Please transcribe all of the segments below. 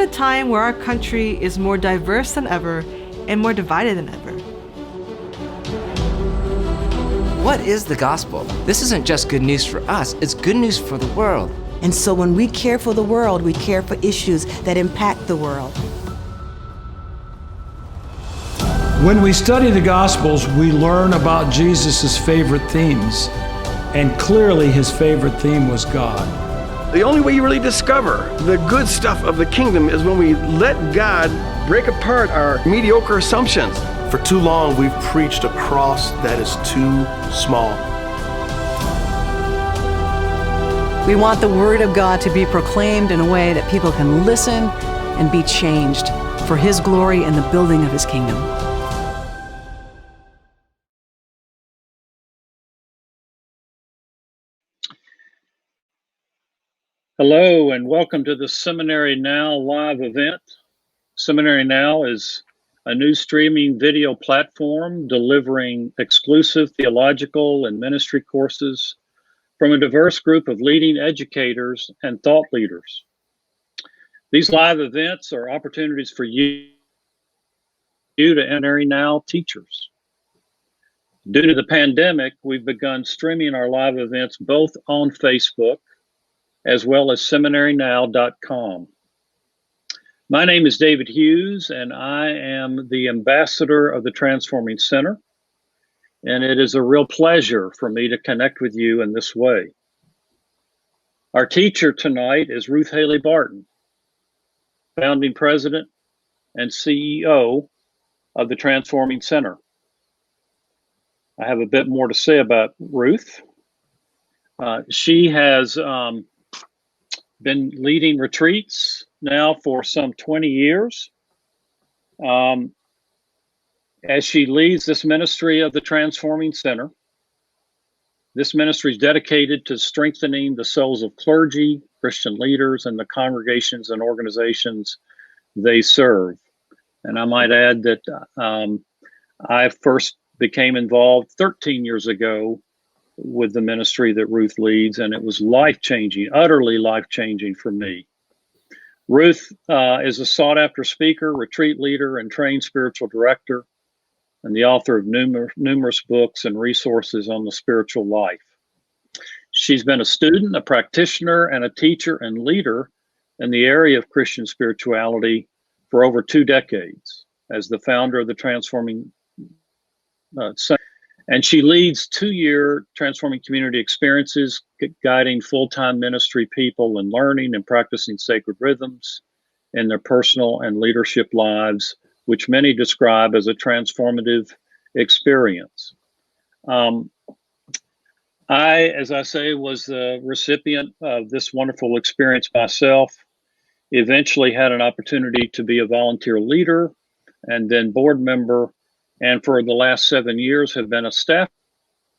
a time where our country is more diverse than ever and more divided than ever. What is the gospel? This isn't just good news for us, it's good news for the world. And so when we care for the world, we care for issues that impact the world. When we study the Gospels, we learn about Jesus' favorite themes. And clearly his favorite theme was God. The only way you really discover the good stuff of the kingdom is when we let God break apart our mediocre assumptions. For too long, we've preached a cross that is too small. We want the Word of God to be proclaimed in a way that people can listen and be changed for His glory and the building of His kingdom. Hello and welcome to the Seminary Now live event. Seminary Now is a new streaming video platform delivering exclusive theological and ministry courses from a diverse group of leading educators and thought leaders. These live events are opportunities for you to Seminary Now teachers. Due to the pandemic, we've begun streaming our live events both on Facebook as well as seminarynow.com. My name is David Hughes, and I am the ambassador of the Transforming Center, and it is a real pleasure for me to connect with you in this way. Our teacher tonight is Ruth Haley Barton, founding president and CEO of the Transforming Center. I have a bit more to say about Ruth. She has been leading retreats now for some 20 years. As she leads this ministry of the Transforming Center, this ministry is dedicated to strengthening the souls of clergy, Christian leaders, and the congregations and organizations they serve. And I might add that I first became involved 13 years ago with the ministry that Ruth leads, and it was life-changing, utterly life-changing for me. Ruth is a sought-after speaker, retreat leader, and trained spiritual director, and the author of numerous books and resources on the spiritual life. She's been a student, a practitioner, and a teacher and leader in the area of Christian spirituality for over 2 decades as the founder of the Transforming Center. And she leads 2-year Transforming Community Experiences, guiding full-time ministry people in learning and practicing sacred rhythms in their personal and leadership lives, which many describe as a transformative experience. I, as I say, was the recipient of this wonderful experience myself, eventually had an opportunity to be a volunteer leader and then board member, and for the last 7 years have been a staff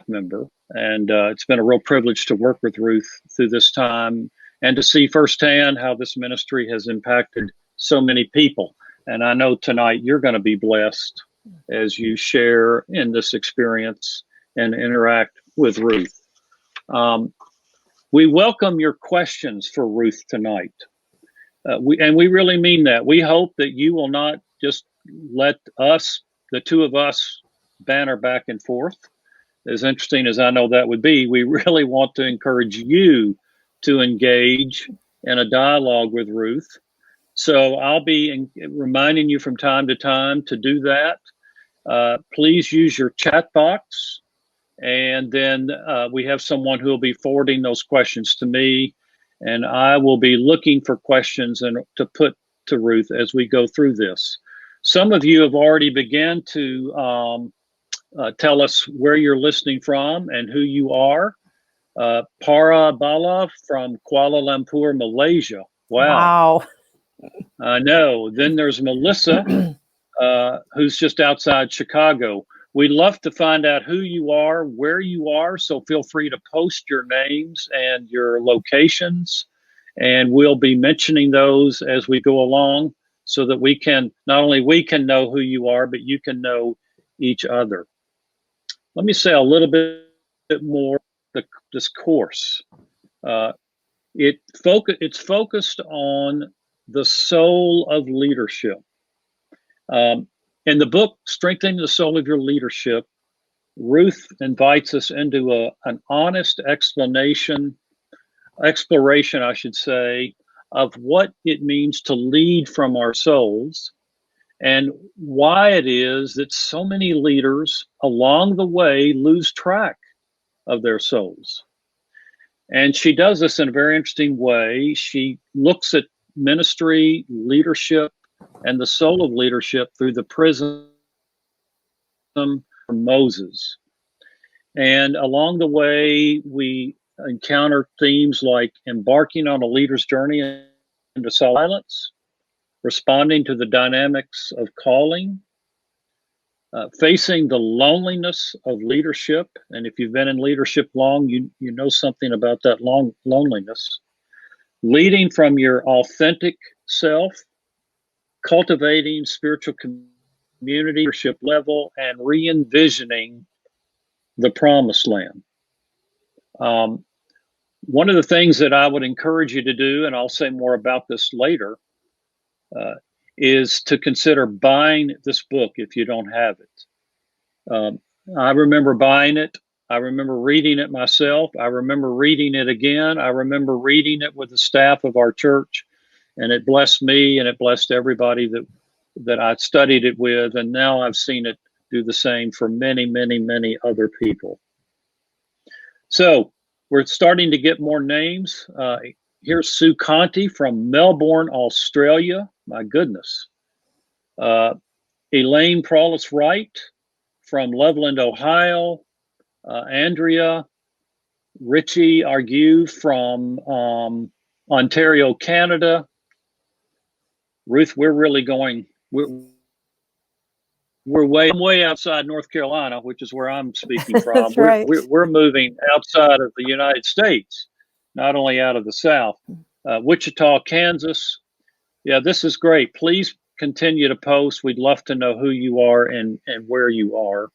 member. And it's been a real privilege to work with Ruth through this time and to see firsthand how this ministry has impacted so many people. And I know tonight you're going to be blessed as you share in this experience and interact with Ruth. We welcome your questions for Ruth tonight. We really mean that. We hope that you will not just let us, the two of us, banter back and forth. As interesting as I know that would be, we really want to encourage you to engage in a dialogue with Ruth. So I'll be reminding you from time to time to do that. Please use your chat box. And then we have someone who will be forwarding those questions to me. And I will be looking for questions and to put to Ruth as we go through this. Some of you have already begun to tell us where you're listening from and who you are. Para Bala from Kuala Lumpur, Malaysia. Wow. I know. Then there's Melissa, who's just outside Chicago. We'd love to find out who you are, where you are, so feel free to post your names and your locations, and we'll be mentioning those as we go along so that we can, not only we can know who you are, but you can know each other. Let me say a little bit more this course. It's focused on the soul of leadership. In the book, Strengthening the Soul of Your Leadership, Ruth invites us into an honest exploration, I should say, of what it means to lead from our souls and why it is that so many leaders along the way lose track of their souls. And she does this in a very interesting way. She looks at ministry, leadership, and the soul of leadership through the prism of Moses. And along the way, we encounter themes like embarking on a leader's journey into silence, responding to the dynamics of calling, facing the loneliness of leadership. And if you've been in leadership long, you know something about that loneliness. Leading from your authentic self, cultivating spiritual community, leadership level, and re-envisioning the promised land. One of the things that I would encourage you to do, and I'll say more about this later, is to consider buying this book if you don't have it. I remember buying it. I remember reading it myself. I remember reading it again. I remember reading it with the staff of our church, and it blessed me and it blessed everybody that I studied it with. And now I've seen it do the same for many, many, many other people. So we're starting to get more names. Here's Sue Conti from Melbourne, Australia. My goodness. Elaine Prowlis Wright from Loveland, Ohio. Andrea Richie Argue from Ontario, Canada. Ruth, we're really going, we're way outside North Carolina, which is where I'm speaking from. That's right. We're moving outside of the United States, not only out of the South. Wichita, Kansas. Yeah, this is great. Please continue to post. We'd love to know who you are and where you are.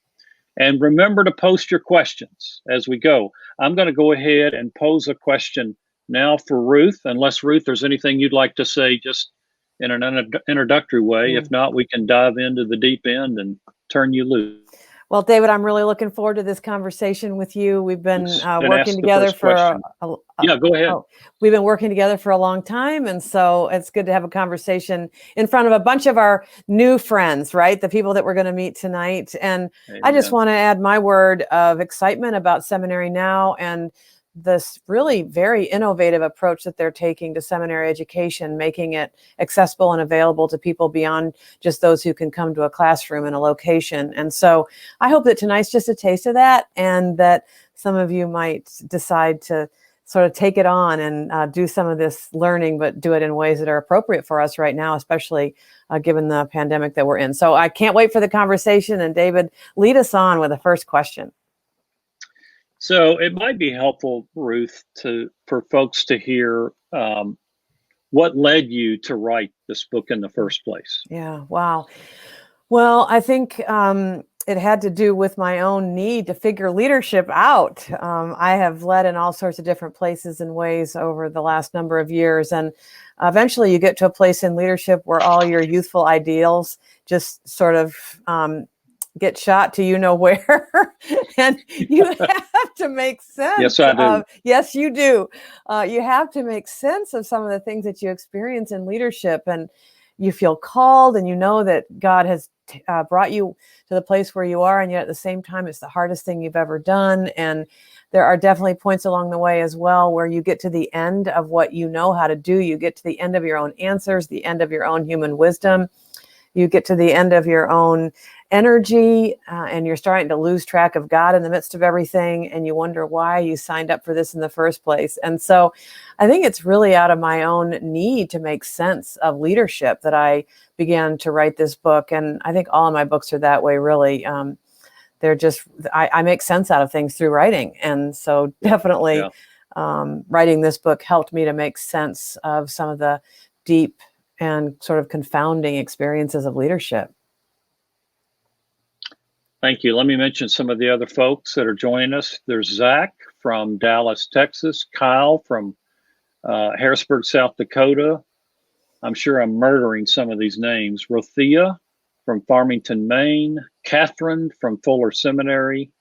And remember to post your questions as we go. I'm going to go ahead and pose a question now for Ruth, unless, Ruth, there's anything you'd like to say just in an introductory way. If not, we can dive into the deep end and turn you loose. Well, David, I'm really looking forward to this conversation with you. We've been working together for yeah, go ahead. We've been working together for a long time, and so it's good to have a conversation in front of a bunch of our new friends, right? The people that we're going to meet tonight. And Amen. I just want to add my word of excitement about Seminary Now and this really very innovative approach that they're taking to seminary education, making it accessible and available to people beyond just those who can come to a classroom in a location. And so I hope that tonight's just a taste of that, and that some of you might decide to sort of take it on and do some of this learning, but do it in ways that are appropriate for us right now, especially given the pandemic that we're in. So I can't wait for the conversation. And David, lead us on with the first question. So it might be helpful, Ruth, for folks to hear what led you to write this book in the first place. Yeah, wow. Well, I think it had to do with my own need to figure leadership out. I have led in all sorts of different places and ways over the last number of years. And eventually you get to a place in leadership where all your youthful ideals just sort of get shot to where, and you have to make sense. Yes, I do. Yes, you do. You have to make sense of some of the things that you experience in leadership, and you feel called, and you know that God has brought you to the place where you are, and yet at the same time, it's the hardest thing you've ever done. And there are definitely points along the way as well where you get to the end of what you know how to do. You get to the end of your own answers, the end of your own human wisdom. You get to the end of your own energy, and you're starting to lose track of God in the midst of everything, and you wonder why you signed up for this in the first place. And so I think it's really out of my own need to make sense of leadership that I began to write this book. And I think all of my books are that way, really. They're just, I make sense out of things through writing. And so definitely writing this book helped me to make sense of some of the deep and sort of confounding experiences of leadership. Thank you. Let me mention some of the other folks that are joining us. There's Zach from Dallas, Texas, Kyle from Harrisburg, South Dakota, I'm sure I'm murdering some of these names. Rothea from Farmington, Maine. Catherine from Fuller Seminary.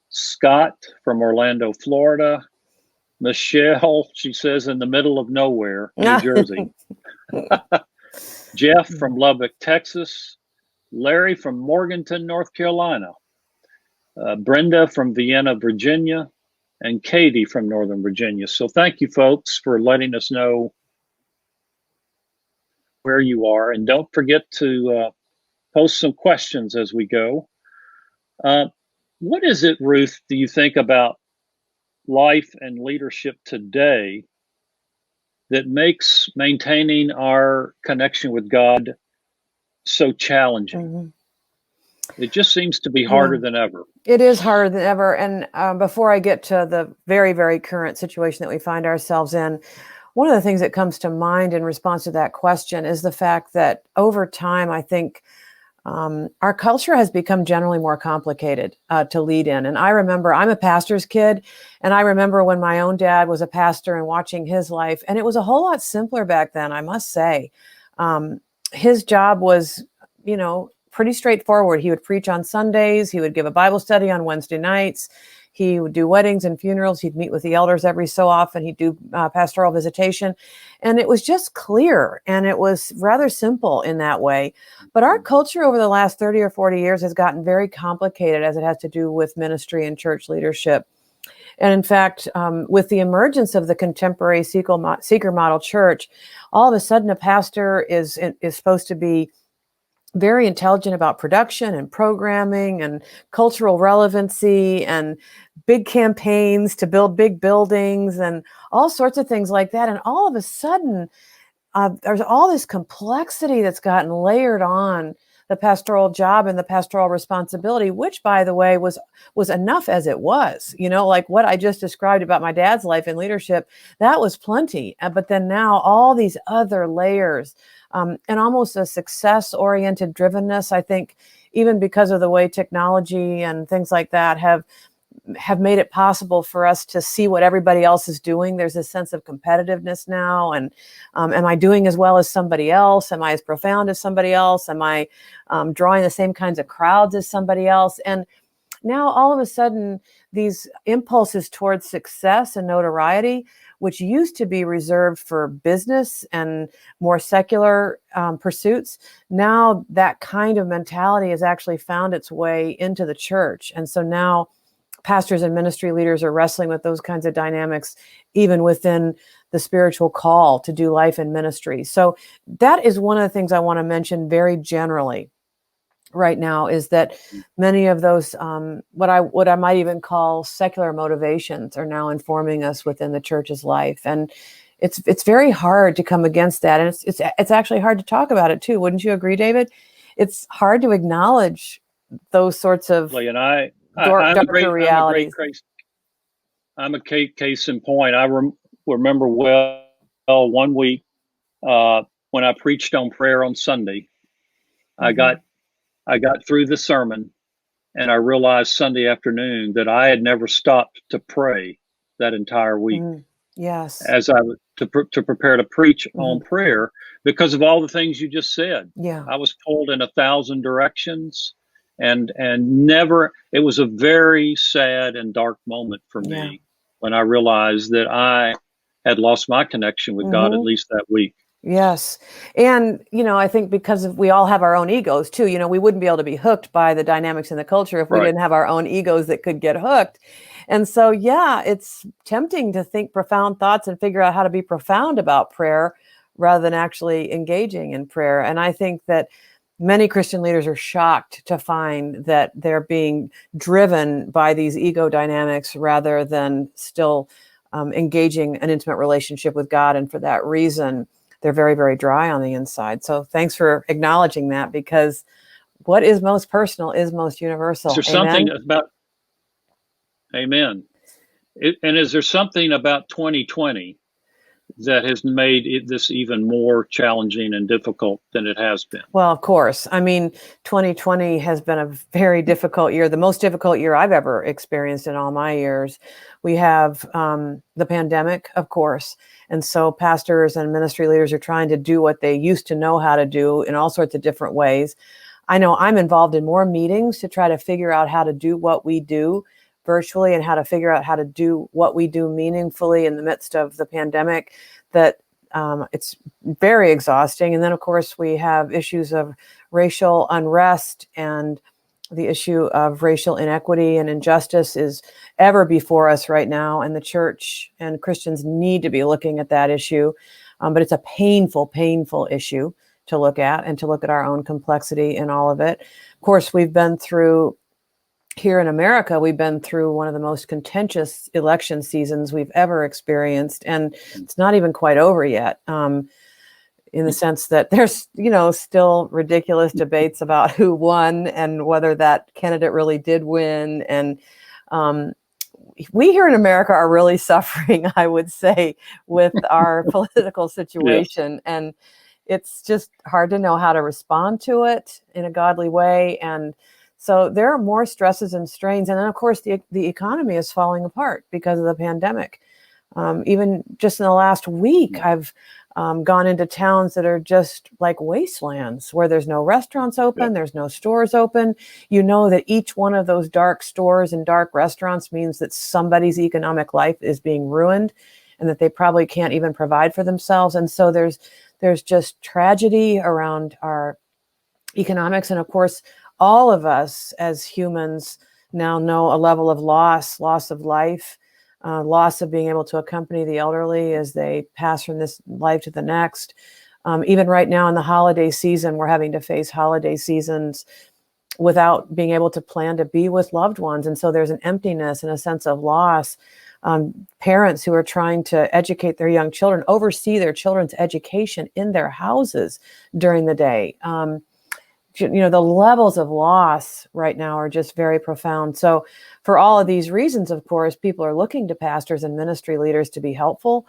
Scott from Orlando, Florida. Michelle, she says, in the middle of nowhere, New Jersey. Jeff from Lubbock, Texas. Larry from Morganton, North Carolina. Brenda from Vienna, Virginia. And Katie from Northern Virginia. So thank you, folks, for letting us know where you are. And don't forget to post some questions as we go. What is it, Ruth, do you think about life and leadership today that makes maintaining our connection with God so challenging? Mm-hmm. It just seems to be harder than ever. It is harder than ever. And before I get to the very, very current situation that we find ourselves in, one of the things that comes to mind in response to that question is the fact that over time, I think our culture has become generally more complicated to lead in. And I remember, I'm a pastor's kid, and I remember when my own dad was a pastor and watching his life, and it was a whole lot simpler back then, I must say. His job was, pretty straightforward. He would preach on Sundays. He would give a Bible study on Wednesday nights. He would do weddings and funerals. He'd meet with the elders every so often. He'd do pastoral visitation. And it was just clear. And it was rather simple in that way. But our culture over the last 30 or 40 years has gotten very complicated as it has to do with ministry and church leadership. And in fact, with the emergence of the contemporary seeker model church, all of a sudden a pastor is supposed to be very intelligent about production and programming and cultural relevancy and big campaigns to build big buildings and all sorts of things like that. And all of a sudden, there's all this complexity that's gotten layered on the pastoral job and the pastoral responsibility, which, by the way, was enough as it was. Like what I just described about my dad's life in leadership, that was plenty. But then now all these other layers, and almost a success-oriented drivenness, I think, even because of the way technology and things like that have made it possible for us to see what everybody else is doing. There's a sense of competitiveness now. And am I doing as well as somebody else? Am I as profound as somebody else? Am I drawing the same kinds of crowds as somebody else? And now all of a sudden, these impulses towards success and notoriety, which used to be reserved for business and more secular pursuits, now that kind of mentality has actually found its way into the church. And so now pastors and ministry leaders are wrestling with those kinds of dynamics, even within the spiritual call to do life in ministry. So that is one of the things I want to mention very generally right now, is that many of those, what I might even call secular motivations, are now informing us within the church's life. And it's very hard to come against that. And it's actually hard to talk about it too. Wouldn't you agree, David? It's hard to acknowledge those sorts of darker realities. I'm a case in point. I remember well one week when I preached on prayer on Sunday. Mm-hmm. I got through the sermon, and I realized Sunday afternoon that I had never stopped to pray that entire week. Yes, as I was to prepare to preach on prayer, because of all the things you just said. Yeah, I was pulled in 1,000 directions. And never, it was a very sad and dark moment for me when I realized that I had lost my connection with God, at least that week. Yes. And, I think because we all have our own egos too, we wouldn't be able to be hooked by the dynamics in the culture if we didn't have our own egos that could get hooked. And so, it's tempting to think profound thoughts and figure out how to be profound about prayer rather than actually engaging in prayer. And I think that many Christian leaders are shocked to find that they're being driven by these ego dynamics rather than still engaging an intimate relationship with God. And for that reason, they're very, very dry on the inside. So thanks for acknowledging that, because what is most personal is most universal. Is there something about, amen. And is there something about 2020 that has made this even more challenging and difficult than it has been? Well, of course. I mean, 2020 has been a very difficult year, the most difficult year I've ever experienced in all my years. We have the pandemic, of course. And so pastors and ministry leaders are trying to do what they used to know how to do in all sorts of different ways. I know I'm involved in more meetings to try to figure out how to do what we do virtually and how to figure out how to do what we do meaningfully in the midst of the pandemic, that it's very exhausting. And then, of course, we have issues of racial unrest, and the issue of racial inequity and injustice is ever before us right now. And the church and Christians need to be looking at that issue. But it's a painful, painful issue to look at, and to look at our own complexity in all of it. Of course, we've been through, here in America, we've been through one of the most contentious election seasons we've ever experienced, and it's not even quite over yet. In the sense that there's, still ridiculous debates about who won and whether that candidate really did win. And we here in America are really suffering, I would say, with our political situation. Yes. And it's just hard to know how to respond to it in a godly way. And so there are more stresses and strains. And then, of course, the economy is falling apart because of the pandemic. Even just in the last week, I've gone into towns that are just like wastelands, where there's no restaurants open, there's no stores open. You know that each one of those dark stores and dark restaurants means that somebody's economic life is being ruined, and that they probably can't even provide for themselves. And so there's just tragedy around our economics. And of course, all of us as humans now know a level of loss of life, loss of being able to accompany the elderly as they pass from this life to the next. Even right now in the holiday season, we're having to face holiday seasons without being able to plan to be with loved ones. And so there's an emptiness and a sense of loss. Parents who are trying to educate their young children, oversee their children's education in their houses during the day. The levels of loss right now are just very profound. So for all of these reasons, of course, people are looking to pastors and ministry leaders to be helpful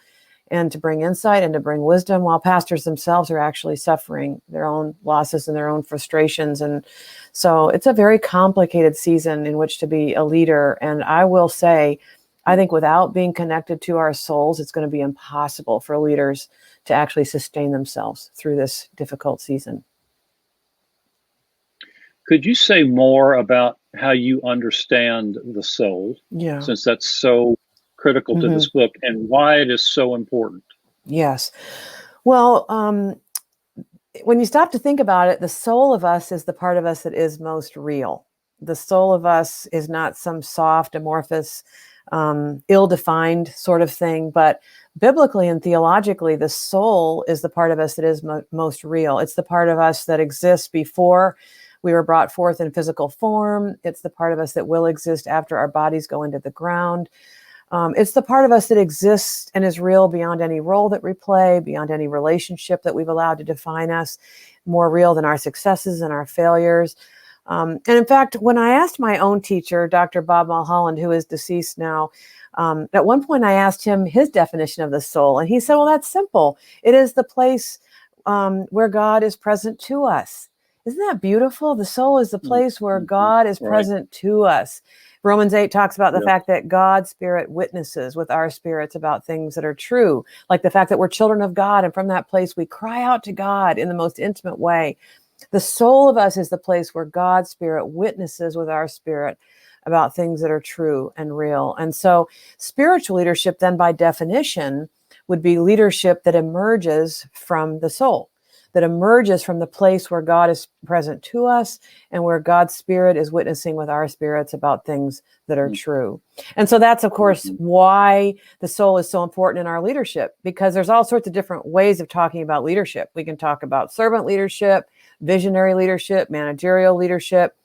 and to bring insight and to bring wisdom, while pastors themselves are actually suffering their own losses and their own frustrations. And so it's a very complicated season in which to be a leader. And I will say, I think without being connected to our souls, it's going to be impossible for leaders to actually sustain themselves through this difficult season. Could you say more about how you understand the soul, since that's so critical to this book, and why it is so important? Yes. Well, when you stop to think about it, the soul of us is the part of us that is most real. The soul of us is not some soft, amorphous, ill-defined sort of thing, but biblically and theologically, the soul is the part of us that is most real. It's the part of us that exists before we were brought forth in physical form. It's the part of us that will exist after our bodies go into the ground. It's the part of us that exists and is real beyond any role that we play, beyond any relationship that we've allowed to define us, more real than our successes and our failures. And in fact, when I asked my own teacher, Dr. Bob Mulholland, who is deceased now, at one point I asked him his definition of the soul. And he said, well, that's simple. It is the place where God is present to us. Isn't that beautiful? The soul is the place where God is present to us. Romans 8 talks about the fact that God's Spirit witnesses with our spirits about things that are true, like the fact that we're children of God, and from that place we cry out to God in the most intimate way. The soul of us is the place where God's Spirit witnesses with our spirit about things that are true and real. And so spiritual leadership then, by definition, would be leadership that emerges from the soul, that emerges from the place where God is present to us and where God's Spirit is witnessing with our spirits about things that are true. And so that's, of course, why the soul is so important in our leadership, because there's all sorts of different ways of talking about leadership. We can talk about servant leadership, visionary leadership, managerial leadership,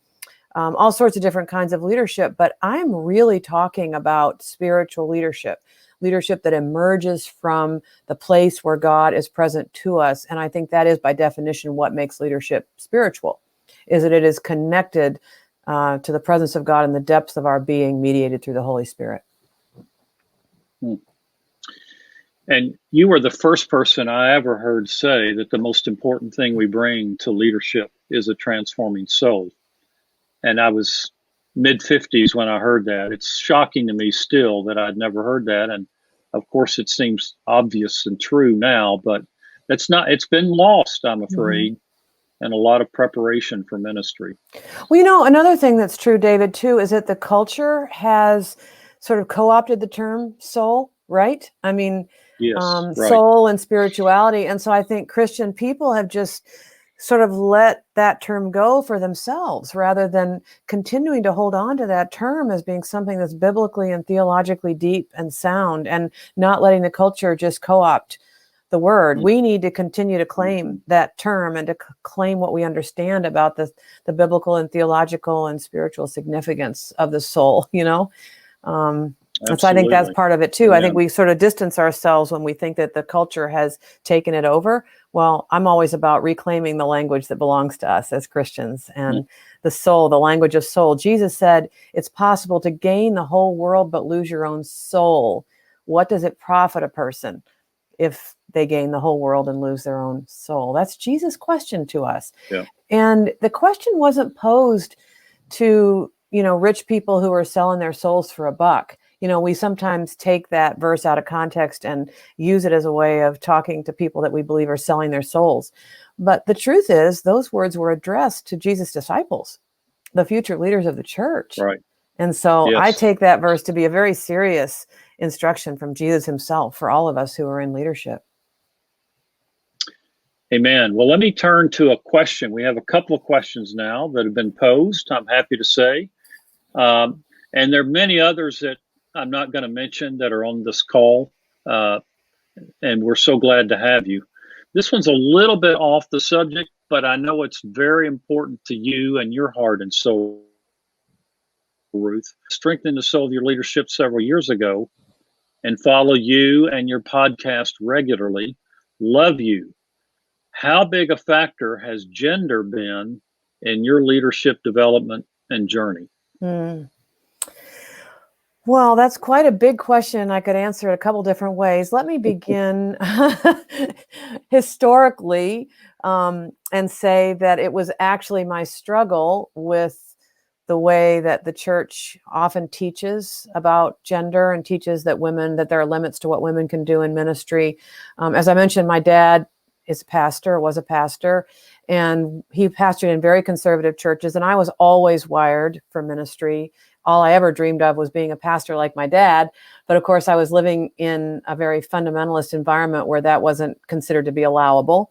all sorts of different kinds of leadership. But I'm really talking about spiritual leadership that emerges from the place where God is present to us. And I think that is, by definition, what makes leadership spiritual, is that it is connected to the presence of God in the depths of our being, mediated through the Holy Spirit. And you were the first person I ever heard say that the most important thing we bring to leadership is a transforming soul. And I was mid-50s when I heard that. It's shocking to me still that I'd never heard that. And of course, it seems obvious and true now, but it's been lost, I'm afraid, and a lot of preparation for ministry. Well, another thing that's true, David, too, is that the culture has sort of co-opted the term soul, right? I mean, Yes, right. soul and spirituality. And so I think Christian people have just sort of let that term go for themselves rather than continuing to hold on to that term as being something that's biblically and theologically deep and sound, and not letting the culture just co-opt the word. We need to continue to claim that term and to claim what we understand about the biblical and theological and spiritual significance of the soul, And so I think that's part of it too. I think we sort of distance ourselves when we think that the culture has taken it over. Well, I'm always about reclaiming the language that belongs to us as Christians, and the soul, the language of soul. Jesus said, it's possible to gain the whole world but lose your own soul. What does it profit a person if they gain the whole world and lose their own soul? That's Jesus' question to us. Yeah. And the question wasn't posed to, rich people who are selling their souls for a buck. We sometimes take that verse out of context and use it as a way of talking to people that we believe are selling their souls. But the truth is, those words were addressed to Jesus' disciples, the future leaders of the church. Right. And so Yes. I take that verse to be a very serious instruction from Jesus himself for all of us who are in leadership. Amen. Well, let me turn to a question. We have a couple of questions now that have been posed, I'm happy to say. And there are many others that I'm not going to mention that are on this call. And we're so glad to have you. This one's a little bit off the subject, but I know it's very important to you and your heart and soul, Ruth. Strengthen the soul of your leadership several years ago and follow you and your podcast regularly. Love you. How big a factor has gender been in your leadership development and journey? Well, that's quite a big question. I could answer it a couple different ways. Let me begin historically and say that it was actually my struggle with the way that the church often teaches about gender and teaches that there are limits to what women can do in ministry. As I mentioned, my dad was a pastor, and he pastored in very conservative churches. And I was always wired for ministry. All I ever dreamed of was being a pastor like my dad. But of course, I was living in a very fundamentalist environment where that wasn't considered to be allowable.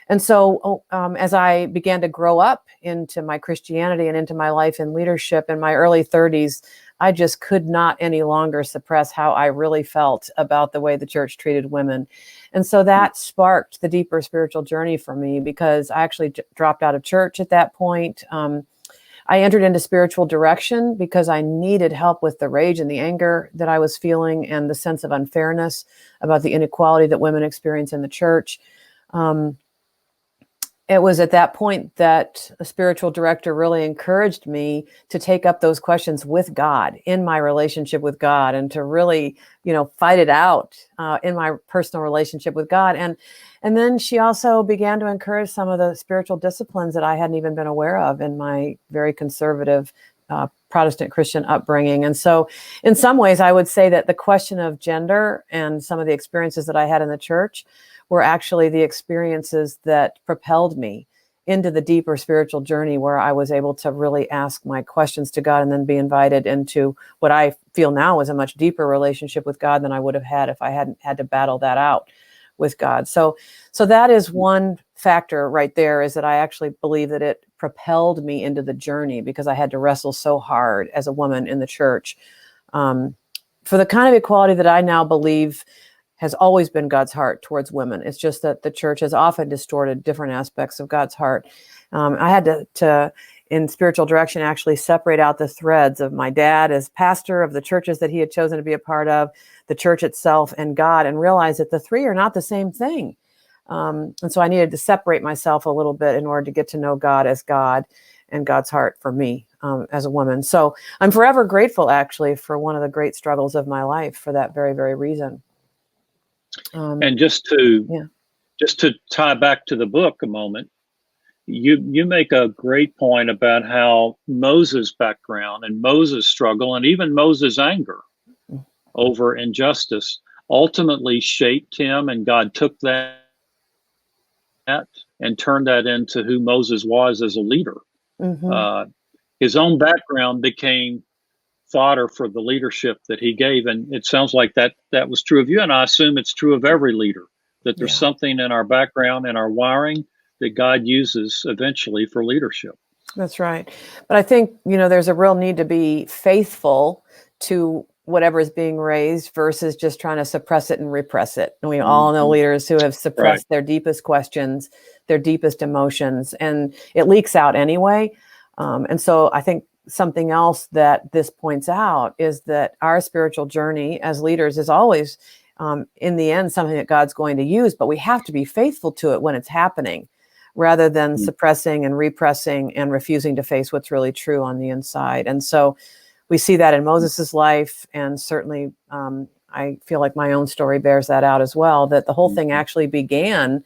And so as I began to grow up into my Christianity and into my life in leadership in my early 30s, I just could not any longer suppress how I really felt about the way the church treated women. And so that sparked the deeper spiritual journey for me, because I actually dropped out of church at that point. I entered into spiritual direction because I needed help with the rage and the anger that I was feeling and the sense of unfairness about the inequality that women experience in the church. It was at that point that a spiritual director really encouraged me to take up those questions with God, in my relationship with God, and to really, fight it out in my personal relationship with God. And then she also began to encourage some of the spiritual disciplines that I hadn't even been aware of in my very conservative Protestant Christian upbringing. And so in some ways, I would say that the question of gender and some of the experiences that I had in the church were actually the experiences that propelled me into the deeper spiritual journey, where I was able to really ask my questions to God and then be invited into what I feel now is a much deeper relationship with God than I would have had if I hadn't had to battle that out with God. So that is one factor right there, is that I actually believe that it propelled me into the journey, because I had to wrestle so hard as a woman in the church for the kind of equality that I now believe has always been God's heart towards women. It's just that the church has often distorted different aspects of God's heart. I had to, in spiritual direction, actually separate out the threads of my dad as pastor of the churches that he had chosen to be a part of, the church itself, and God, and realize that the three are not the same thing. And so I needed to separate myself a little bit in order to get to know God as God and God's heart for me as a woman. So I'm forever grateful, actually, for one of the great struggles of my life for that very, very reason. And just to tie back to the book a moment, you make a great point about how Moses' background and Moses' struggle and even Moses' anger over injustice ultimately shaped him, and God took that and turned that into who Moses was as a leader. His own background became fodder for the leadership that he gave, and it sounds like that was true of you, and I assume it's true of every leader, that there's something in our background and our wiring that God uses eventually for leadership. That's right. But I think, there's a real need to be faithful to whatever is being raised versus just trying to suppress it and repress it. And we all know leaders who have suppressed their deepest questions, their deepest emotions, and it leaks out anyway. And so I think something else that this points out is that our spiritual journey as leaders is always, in the end, something that God's going to use, but we have to be faithful to it when it's happening, rather than suppressing and repressing and refusing to face what's really true on the inside. And so we see that in Moses's life, and certainly I feel like my own story bears that out as well, that the whole thing actually began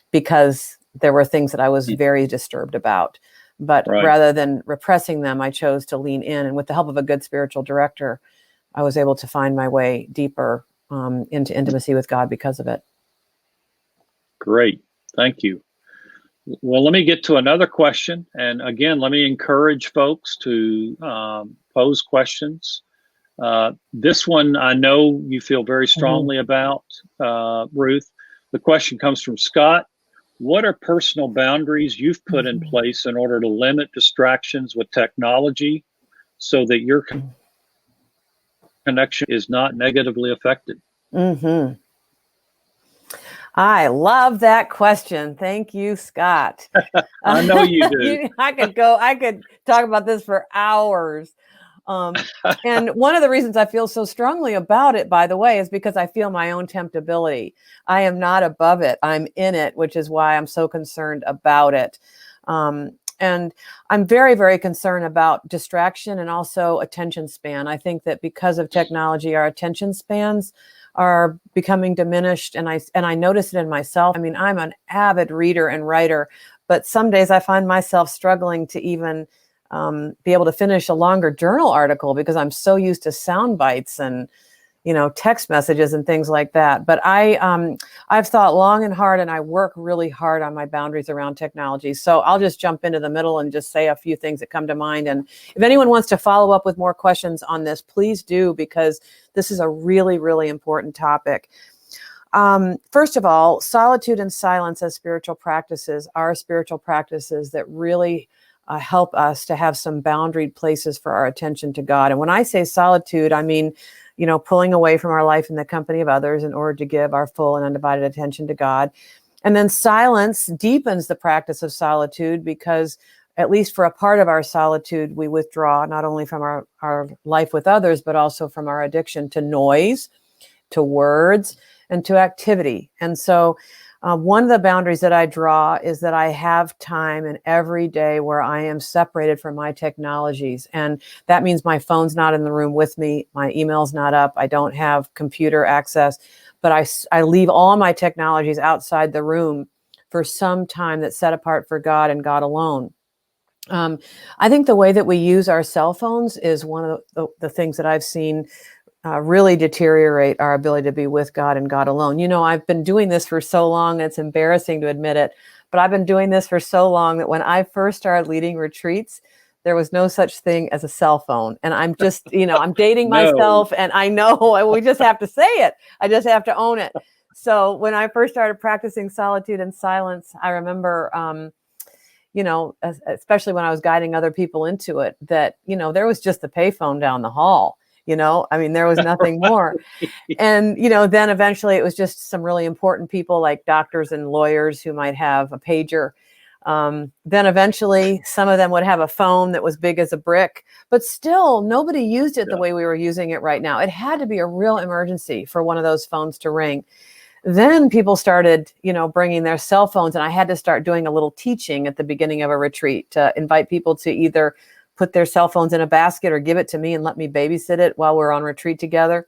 because there were things that I was very disturbed about. But rather than repressing them, I chose to lean in. And with the help of a good spiritual director, I was able to find my way deeper into intimacy with God because of it. Great. Thank you. Well, let me get to another question. And again, let me encourage folks to pose questions. This one I know you feel very strongly about, Ruth. The question comes from Scott. What are personal boundaries you've put in place in order to limit distractions with technology so that your connection is not negatively affected? I love that question. Thank you, Scott. I know you do. I could talk about this for hours. And one of the reasons I feel so strongly about it, by the way, is because I feel my own temptability. I am not above it. I'm in it, which is why I'm so concerned about it. And I'm very, very concerned about distraction and also attention span. I think that because of technology, our attention spans are becoming diminished. And I notice it in myself. I mean, I'm an avid reader and writer, but some days I find myself struggling to even be able to finish a longer journal article because I'm so used to sound bites and, text messages and things like that. But I've thought long and hard, and I work really hard on my boundaries around technology. So I'll just jump into the middle and just say a few things that come to mind. And if anyone wants to follow up with more questions on this, please do, because this is a really, really important topic. First of all, solitude and silence as spiritual practices are spiritual practices that really help us to have some boundaried places for our attention to God. And when I say solitude, I mean, pulling away from our life in the company of others in order to give our full and undivided attention to God. And then silence deepens the practice of solitude because, at least for a part of our solitude, we withdraw not only from our life with others, but also from our addiction to noise, to words, and to activity. And so one of the boundaries that I draw is that I have time in every day where I am separated from my technologies. And that means my phone's not in the room with me. My email's not up. I don't have computer access, but I leave all my technologies outside the room for some time that's set apart for God and God alone. I think the way that we use our cell phones is one of the things that I've seen really deteriorate our ability to be with God and God alone. I've been doing this for so long, it's embarrassing to admit it, but I've been doing this for so long that when I first started leading retreats, there was no such thing as a cell phone. And I'm just, I'm dating myself, and I know we just have to say it. I just have to own it. So when I first started practicing solitude and silence, I remember, especially when I was guiding other people into it, that, there was just the payphone down the hall. There was nothing more. And, then eventually it was just some really important people like doctors and lawyers who might have a pager. Then eventually some of them would have a phone that was big as a brick, but still nobody used it the way we were using it right now. It had to be a real emergency for one of those phones to ring. Then people started, bringing their cell phones, and I had to start doing a little teaching at the beginning of a retreat to invite people to either put their cell phones in a basket or give it to me and let me babysit it while we're on retreat together.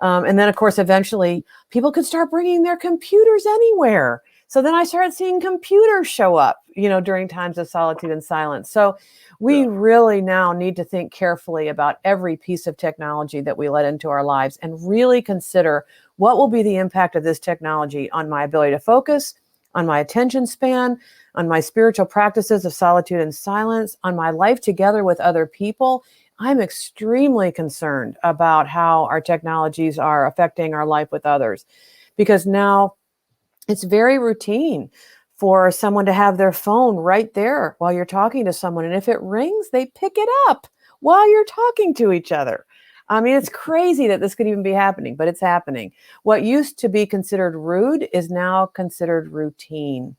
And then, of course, eventually people could start bringing their computers anywhere. So then I started seeing computers show up, during times of solitude and silence. So we really now need to think carefully about every piece of technology that we let into our lives and really consider what will be the impact of this technology on my ability to focus, on my attention span, on my spiritual practices of solitude and silence, on my life together with other people. I'm extremely concerned about how our technologies are affecting our life with others, because now it's very routine for someone to have their phone right there while you're talking to someone. And if it rings, they pick it up while you're talking to each other. I mean, it's crazy that this could even be happening, but it's happening. What used to be considered rude is now considered routine,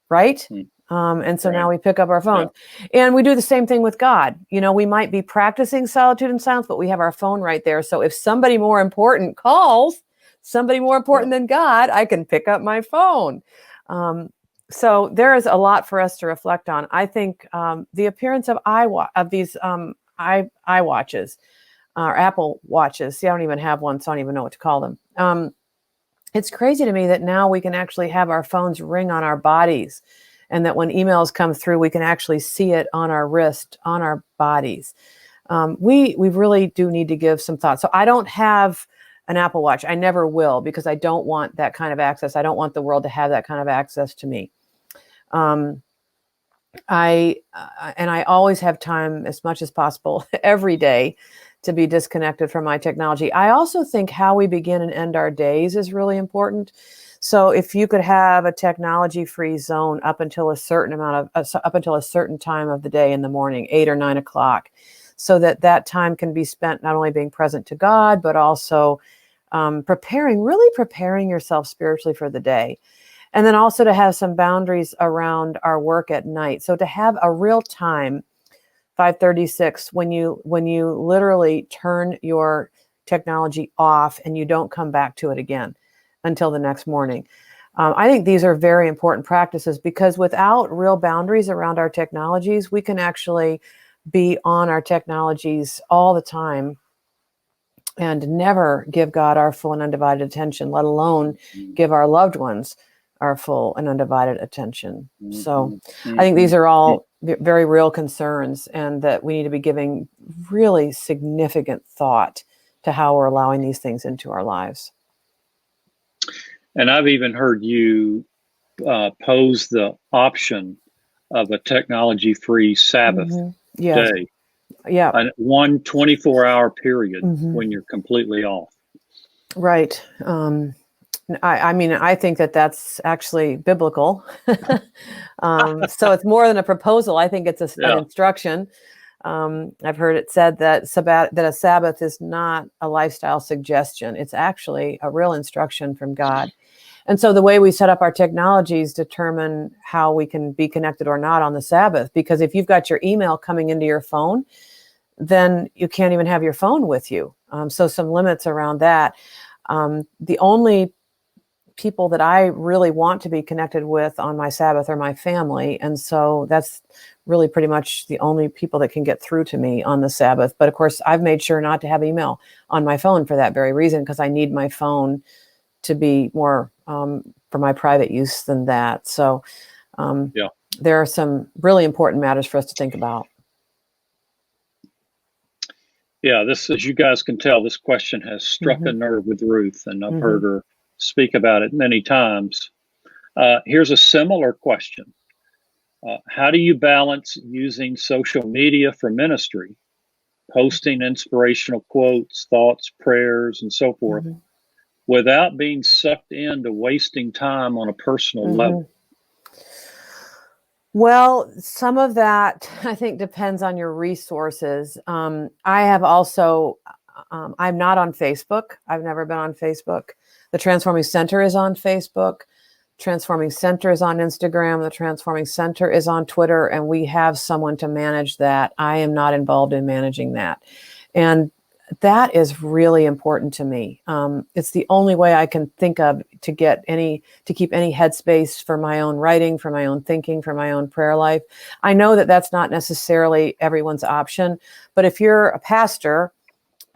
right? And so now we pick up our phones, and we do the same thing with God. We might be practicing solitude and silence, but we have our phone right there. So if somebody more important calls, somebody more important than God, I can pick up my phone. So there is a lot for us to reflect on. I think the appearance of these iWatches or Apple Watches. See, I don't even have one, so I don't even know what to call them. It's crazy to me that now we can actually have our phones ring on our bodies, and that when emails come through, we can actually see it on our wrist, on our bodies. We really do need to give some thought. So I don't have an Apple Watch. I never will, because I don't want that kind of access. I don't want the world to have that kind of access to me. I always have time, as much as possible, every day, to be disconnected from my technology. I also think how we begin and end our days is really important. So if you could have a technology-free zone up until a certain time of the day in the morning, 8 or 9 o'clock, so that time can be spent not only being present to God, but also preparing yourself spiritually for the day. And then also to have some boundaries around our work at night. So to have a real time, 5:36, when you literally turn your technology off and you don't come back to it again until the next morning. I think these are very important practices, because without real boundaries around our technologies, we can actually be on our technologies all the time and never give God our full and undivided attention, let alone give our loved ones our full and undivided attention. So I think these are all very real concerns, and that we need to be giving really significant thought to how we're allowing these things into our lives. And I've even heard you pose the option of a technology-free Sabbath day. Yeah. One 24-hour period when you're completely off. Right. I mean, I think that's actually biblical. So it's more than a proposal. I think it's an instruction. I've heard it said that a Sabbath is not a lifestyle suggestion. It's actually a real instruction from God. And so the way we set up our technologies determine how we can be connected or not on the Sabbath. Because if you've got your email coming into your phone, then you can't even have your phone with you. So some limits around that. The only people that I really want to be connected with on my Sabbath are my family. And so that's really pretty much the only people that can get through to me on the Sabbath. But of course, I've made sure not to have email on my phone for that very reason, because I need my phone to be more for my private use than that. So there are some really important matters for us to think about. Yeah, this, as you guys can tell, this question has struck a nerve with Ruth, and I've heard her speak about it many times. Here's a similar question. How do you balance using social media for ministry, posting inspirational quotes, thoughts, prayers, and so forth, without being sucked into wasting time on a personal level? Well, some of that, I think, depends on your resources. I have also, I'm not on Facebook. I've never been on Facebook. The Transforming Center is on Facebook. Transforming Center is on Instagram. The Transforming Center is on Twitter, and we have someone to manage that. I am not involved in managing that. And that is really important to me. It's the only way I can think of to keep any headspace for my own writing, for my own thinking, for my own prayer life. I know that that's not necessarily everyone's option, but if you're a pastor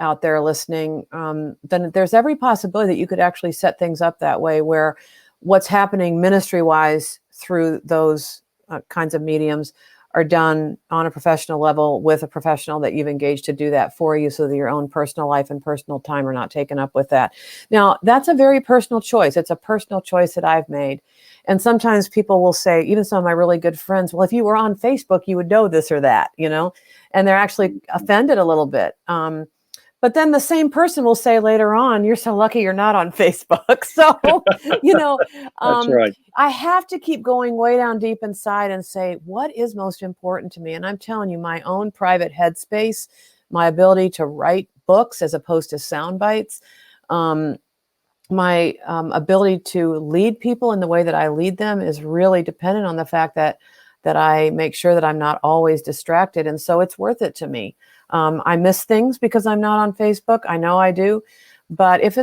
out there listening, then there's every possibility that you could actually set things up that way, where what's happening ministry-wise through those kinds of mediums are done on a professional level with a professional that you've engaged to do that for you, so that your own personal life and personal time are not taken up with that. Now, that's a very personal choice. It's a personal choice that I've made. And sometimes people will say, even some of my really good friends, well, if you were on Facebook, you would know this or that, and they're actually offended a little bit. But then the same person will say later on, you're so lucky you're not on Facebook. So, That's right. I have to keep going way down deep inside and say, what is most important to me? And I'm telling you, my own private headspace, my ability to write books as opposed to sound bites, my ability to lead people in the way that I lead them is really dependent on the fact that I make sure that I'm not always distracted. And so it's worth it to me. I miss things because I'm not on Facebook. I know I do. But if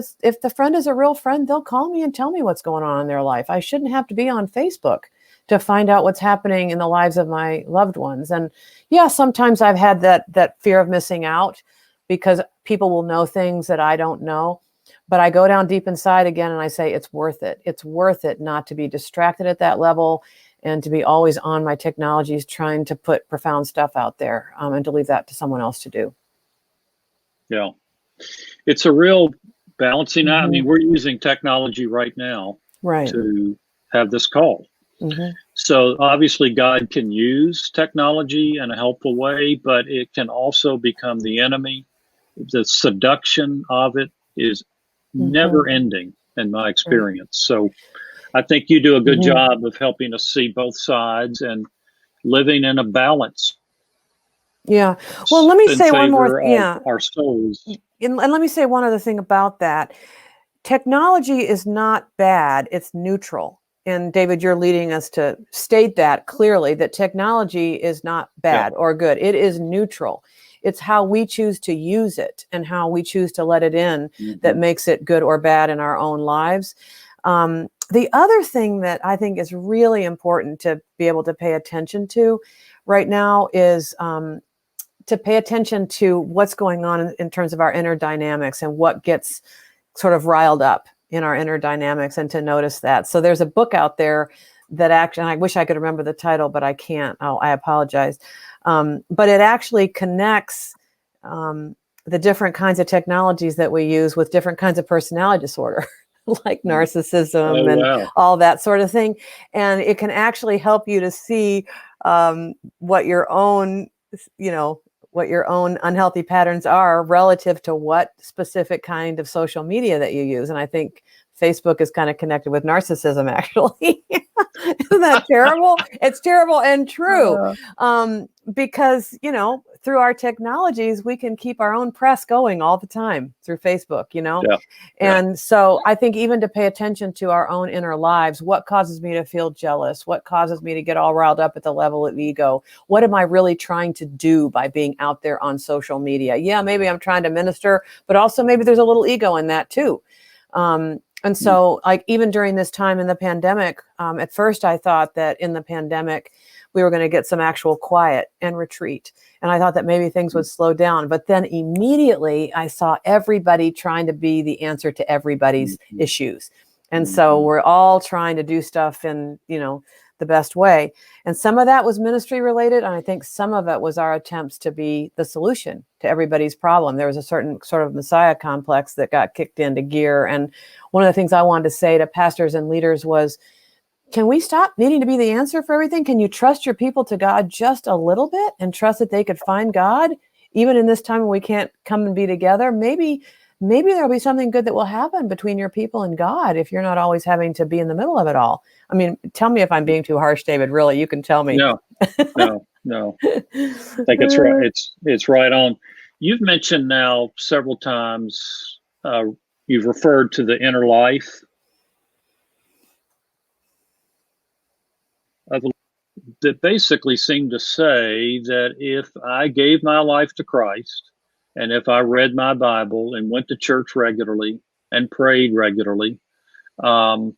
the friend is a real friend, they'll call me and tell me what's going on in their life. I shouldn't have to be on Facebook to find out what's happening in the lives of my loved ones. And yeah, sometimes I've had that fear of missing out because people will know things that I don't know. But I go down deep inside again and I say, it's worth it. It's worth it not to be distracted at that level and to be always on my technologies trying to put profound stuff out there, and to leave that to someone else to do. Yeah. It's a real balancing out. I mean, we're using technology right now to have this call. So obviously God can use technology in a helpful way, but it can also become the enemy. The seduction of it is never ending in my experience. So I think you do a good job of helping us see both sides and living in a balance. Yeah. Well, let me say one more. Our souls. And let me say one other thing about that. Technology is not bad. It's neutral. And David, you're leading us to state that clearly, that technology is not bad or good. It is neutral. It's how we choose to use it and how we choose to let it in that makes it good or bad in our own lives. The other thing that I think is really important to be able to pay attention to right now is to pay attention to what's going on in terms of our inner dynamics and what gets sort of riled up in our inner dynamics, and to notice that. So there's a book out there that actually, and I wish I could remember the title, but I can't. I apologize. But it actually connects the different kinds of technologies that we use with different kinds of personality disorder. Like narcissism and all that sort of thing. And it can actually help you to see what your own unhealthy patterns are relative to what specific kind of social media that you use. And I think Facebook is kind of connected with narcissism, actually. Isn't that terrible? It's terrible and true. Because, through our technologies, we can keep our own press going all the time through Facebook, And so I think even to pay attention to our own inner lives, what causes me to feel jealous? What causes me to get all riled up at the level of ego? What am I really trying to do by being out there on social media? Yeah, maybe I'm trying to minister, but also maybe there's a little ego in that too. And so like even during this time in the pandemic, at first I thought that in the pandemic, we were going to get some actual quiet and retreat. And I thought that maybe things would slow down. But then immediately I saw everybody trying to be the answer to everybody's issues. And so we're all trying to do stuff in, the best way. And some of that was ministry related. And I think some of it was our attempts to be the solution to everybody's problem. There was a certain sort of Messiah complex that got kicked into gear. And one of the things I wanted to say to pastors and leaders was, can we stop needing to be the answer for everything? Can you trust your people to God just a little bit and trust that they could find God even in this time when we can't come and be together? Maybe there'll be something good that will happen between your people and God if you're not always having to be in the middle of it all. I mean, tell me if I'm being too harsh, David. Really, you can tell me. No. I think it's right. It's right on. You've mentioned now several times, you've referred to the inner life that basically seem to say that if I gave my life to Christ, and if I read my Bible and went to church regularly and prayed regularly, and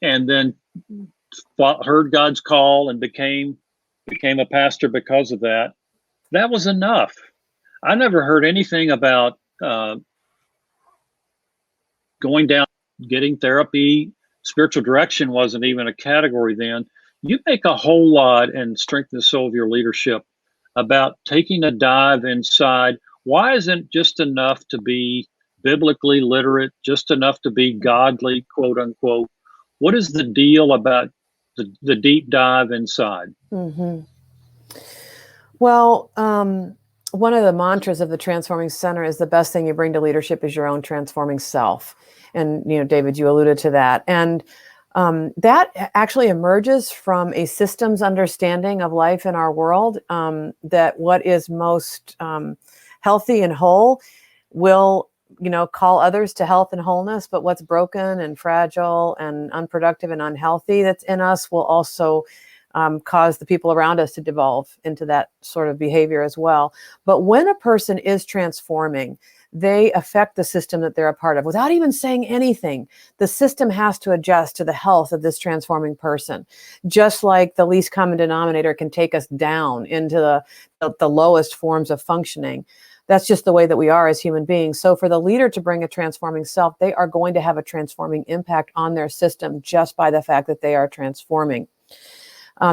then heard God's call and became a pastor because of that, that was enough. I never heard anything about going down, getting therapy. Spiritual direction wasn't even a category then. You make a whole lot in Strength and Soul of Your Leadership about taking a dive inside. Why isn't just enough to be biblically literate, just enough to be godly, quote unquote? What is the deal about the deep dive inside? Mm-hmm. Well, one of the mantras of the Transforming Center is the best thing you bring to leadership is your own transforming self. And, David, you alluded to that. And that actually emerges from a systems understanding of life in our world, that what is most healthy and whole will, call others to health and wholeness, but what's broken and fragile and unproductive and unhealthy that's in us will also cause the people around us to devolve into that sort of behavior as well. But when a person is transforming, they affect the system that they're a part of without even saying anything. The system has to adjust to the health of this transforming person, just like the least common denominator can take us down into the lowest forms of functioning. That's just the way that we are as human beings. So for the leader to bring a transforming self, they are going to have a transforming impact on their system just by the fact that they are transforming.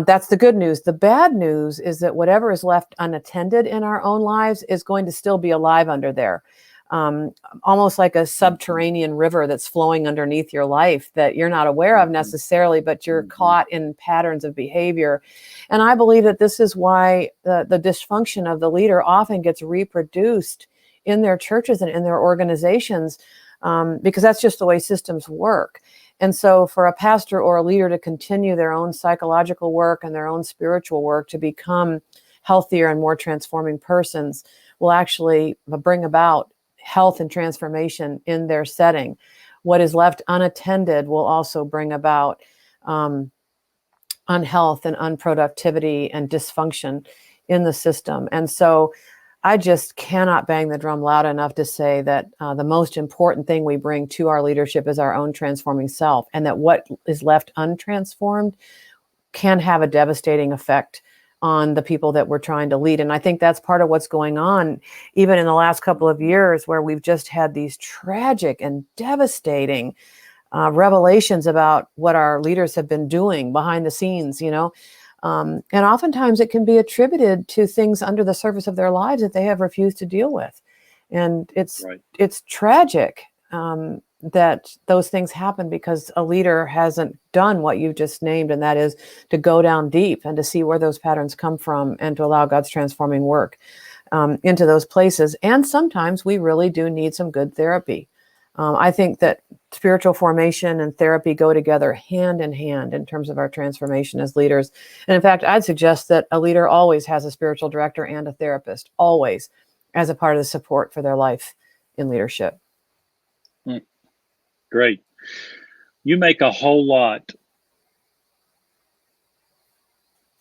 That's the good news. The bad news is that whatever is left unattended in our own lives is going to still be alive under there. Almost like a subterranean river that's flowing underneath your life that you're not aware of necessarily, but you're caught in patterns of behavior. And I believe that this is why the dysfunction of the leader often gets reproduced in their churches and in their organizations, because that's just the way systems work. And so for a pastor or a leader to continue their own psychological work and their own spiritual work to become healthier and more transforming persons will actually bring about health and transformation in their setting. What is left unattended will also bring about unhealth and unproductivity and dysfunction in the system. And so I just cannot bang the drum loud enough to say that the most important thing we bring to our leadership is our own transforming self, and that what is left untransformed can have a devastating effect on the people that we're trying to lead. And I think that's part of what's going on, even in the last couple of years, where we've just had these tragic and devastating revelations about what our leaders have been doing behind the scenes, and oftentimes it can be attributed to things under the surface of their lives that they have refused to deal with. And it's tragic that those things happen because a leader hasn't done what you just named, and that is to go down deep and to see where those patterns come from and to allow God's transforming work into those places. And sometimes we really do need some good therapy. I think that spiritual formation and therapy go together hand in hand in terms of our transformation as leaders. And in fact, I'd suggest that a leader always has a spiritual director and a therapist, always, as a part of the support for their life in leadership. Great. You make a whole lot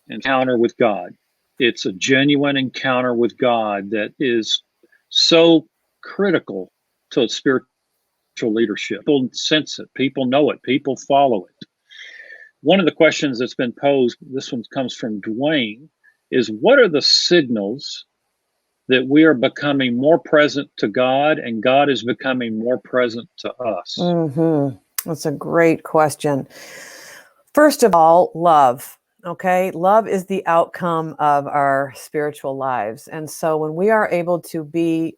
encounter with God. It's a genuine encounter with God that is so critical to spiritual leadership. People sense it, people know it, people follow it. One of the questions that's been posed, this one comes from Dwayne, is what are the signals that we are becoming more present to God and God is becoming more present to us? Mm-hmm. That's a great question. First of all, love. Okay. Love is the outcome of our spiritual lives. And so when we are able to be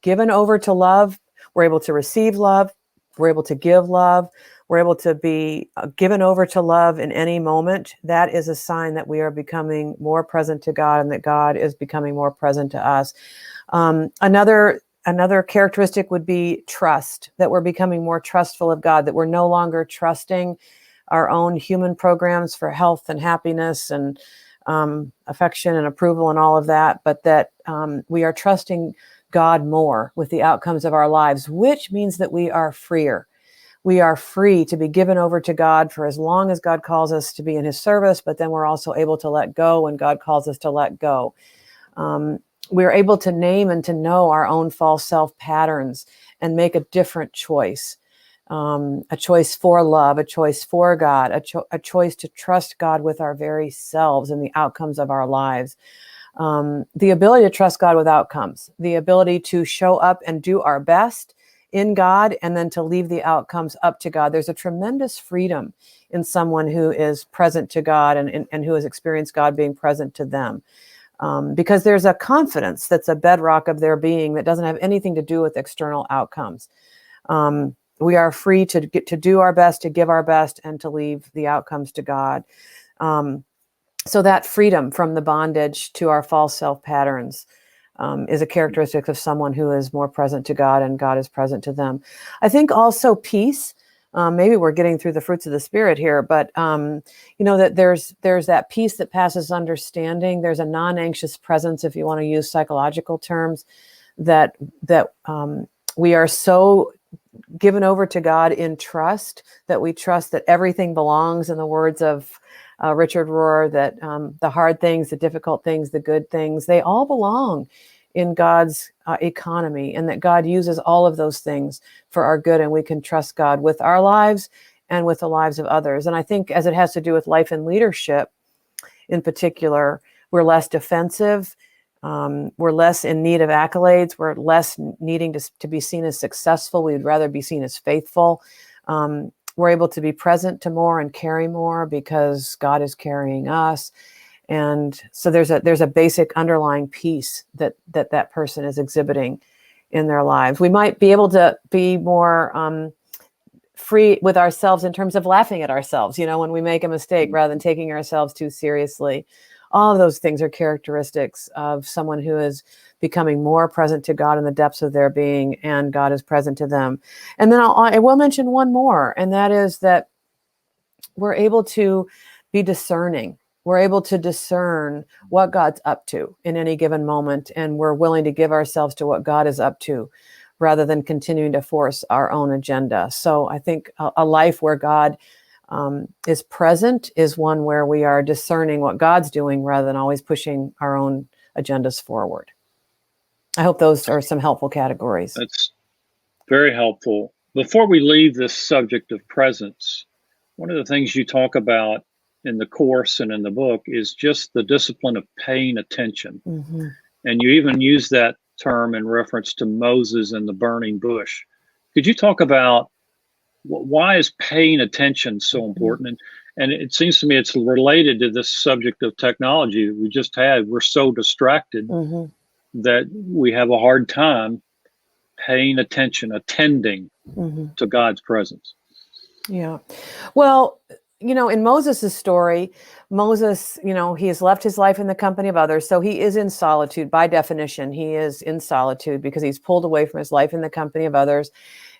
given over to love, we're able to receive love, we're able to give love, we're able to be given over to love in any moment. That is a sign that we are becoming more present to God and that God is becoming more present to us. Another characteristic would be trust, that we're becoming more trustful of God, that we're no longer trusting our own human programs for health and happiness and affection and approval and all of that, but that we are trusting God more with the outcomes of our lives, which means that we are freer. We are free to be given over to God for as long as God calls us to be in his service, but then we're also able to let go when God calls us to let go. We're able to name and to know our own false self patterns and make a different choice. A choice for love, a choice for God, a choice to trust God with our very selves and the outcomes of our lives. The ability to trust God with outcomes, the ability to show up and do our best in God, and then to leave the outcomes up to God. There's a tremendous freedom in someone who is present to God and who has experienced God being present to them. Because there's a confidence that's a bedrock of their being that doesn't have anything to do with external outcomes. We are free to get to do our best, to give our best, and to leave the outcomes to God. So that freedom from the bondage to our false self patterns is a characteristic of someone who is more present to God and God is present to them. I think also peace. Maybe we're getting through the fruits of the Spirit here, but that there's that peace that passes understanding. There's a non-anxious presence, if you want to use psychological terms, that we are so given over to God in trust that we trust that everything belongs, in the words of Richard Rohr, that the hard things, the difficult things, the good things, they all belong in God's economy, and that God uses all of those things for our good, and we can trust God with our lives and with the lives of others. And I think as it has to do with life and leadership in particular, we're less defensive, we're less in need of accolades, we're less needing to be seen as successful, we'd rather be seen as faithful. We're able to be present to more and carry more because God is carrying us. And so there's a basic underlying peace that person is exhibiting in their lives. We might be able to be more free with ourselves in terms of laughing at ourselves, when we make a mistake, rather than taking ourselves too seriously. All of those things are characteristics of someone who is becoming more present to God in the depths of their being, and God is present to them. And then I will mention one more, and that is that we're able to be discerning. We're able to discern what God's up to in any given moment, and we're willing to give ourselves to what God is up to rather than continuing to force our own agenda. So I think a life where God is present is one where we are discerning what God's doing rather than always pushing our own agendas forward. I hope those are some helpful categories. That's very helpful. Before we leave this subject of presence, one of the things you talk about in the course and in the book is just the discipline of paying attention. Mm-hmm. And you even use that term in reference to Moses and the burning bush. Could you talk about why is paying attention so important? And it seems to me it's related to this subject of technology that we just had. We're so distracted that we have a hard time paying attention, attending to God's presence. Yeah. Well, in Moses' story, Moses, he has left his life in the company of others. So he is in solitude. By definition, he is in solitude because he's pulled away from his life in the company of others.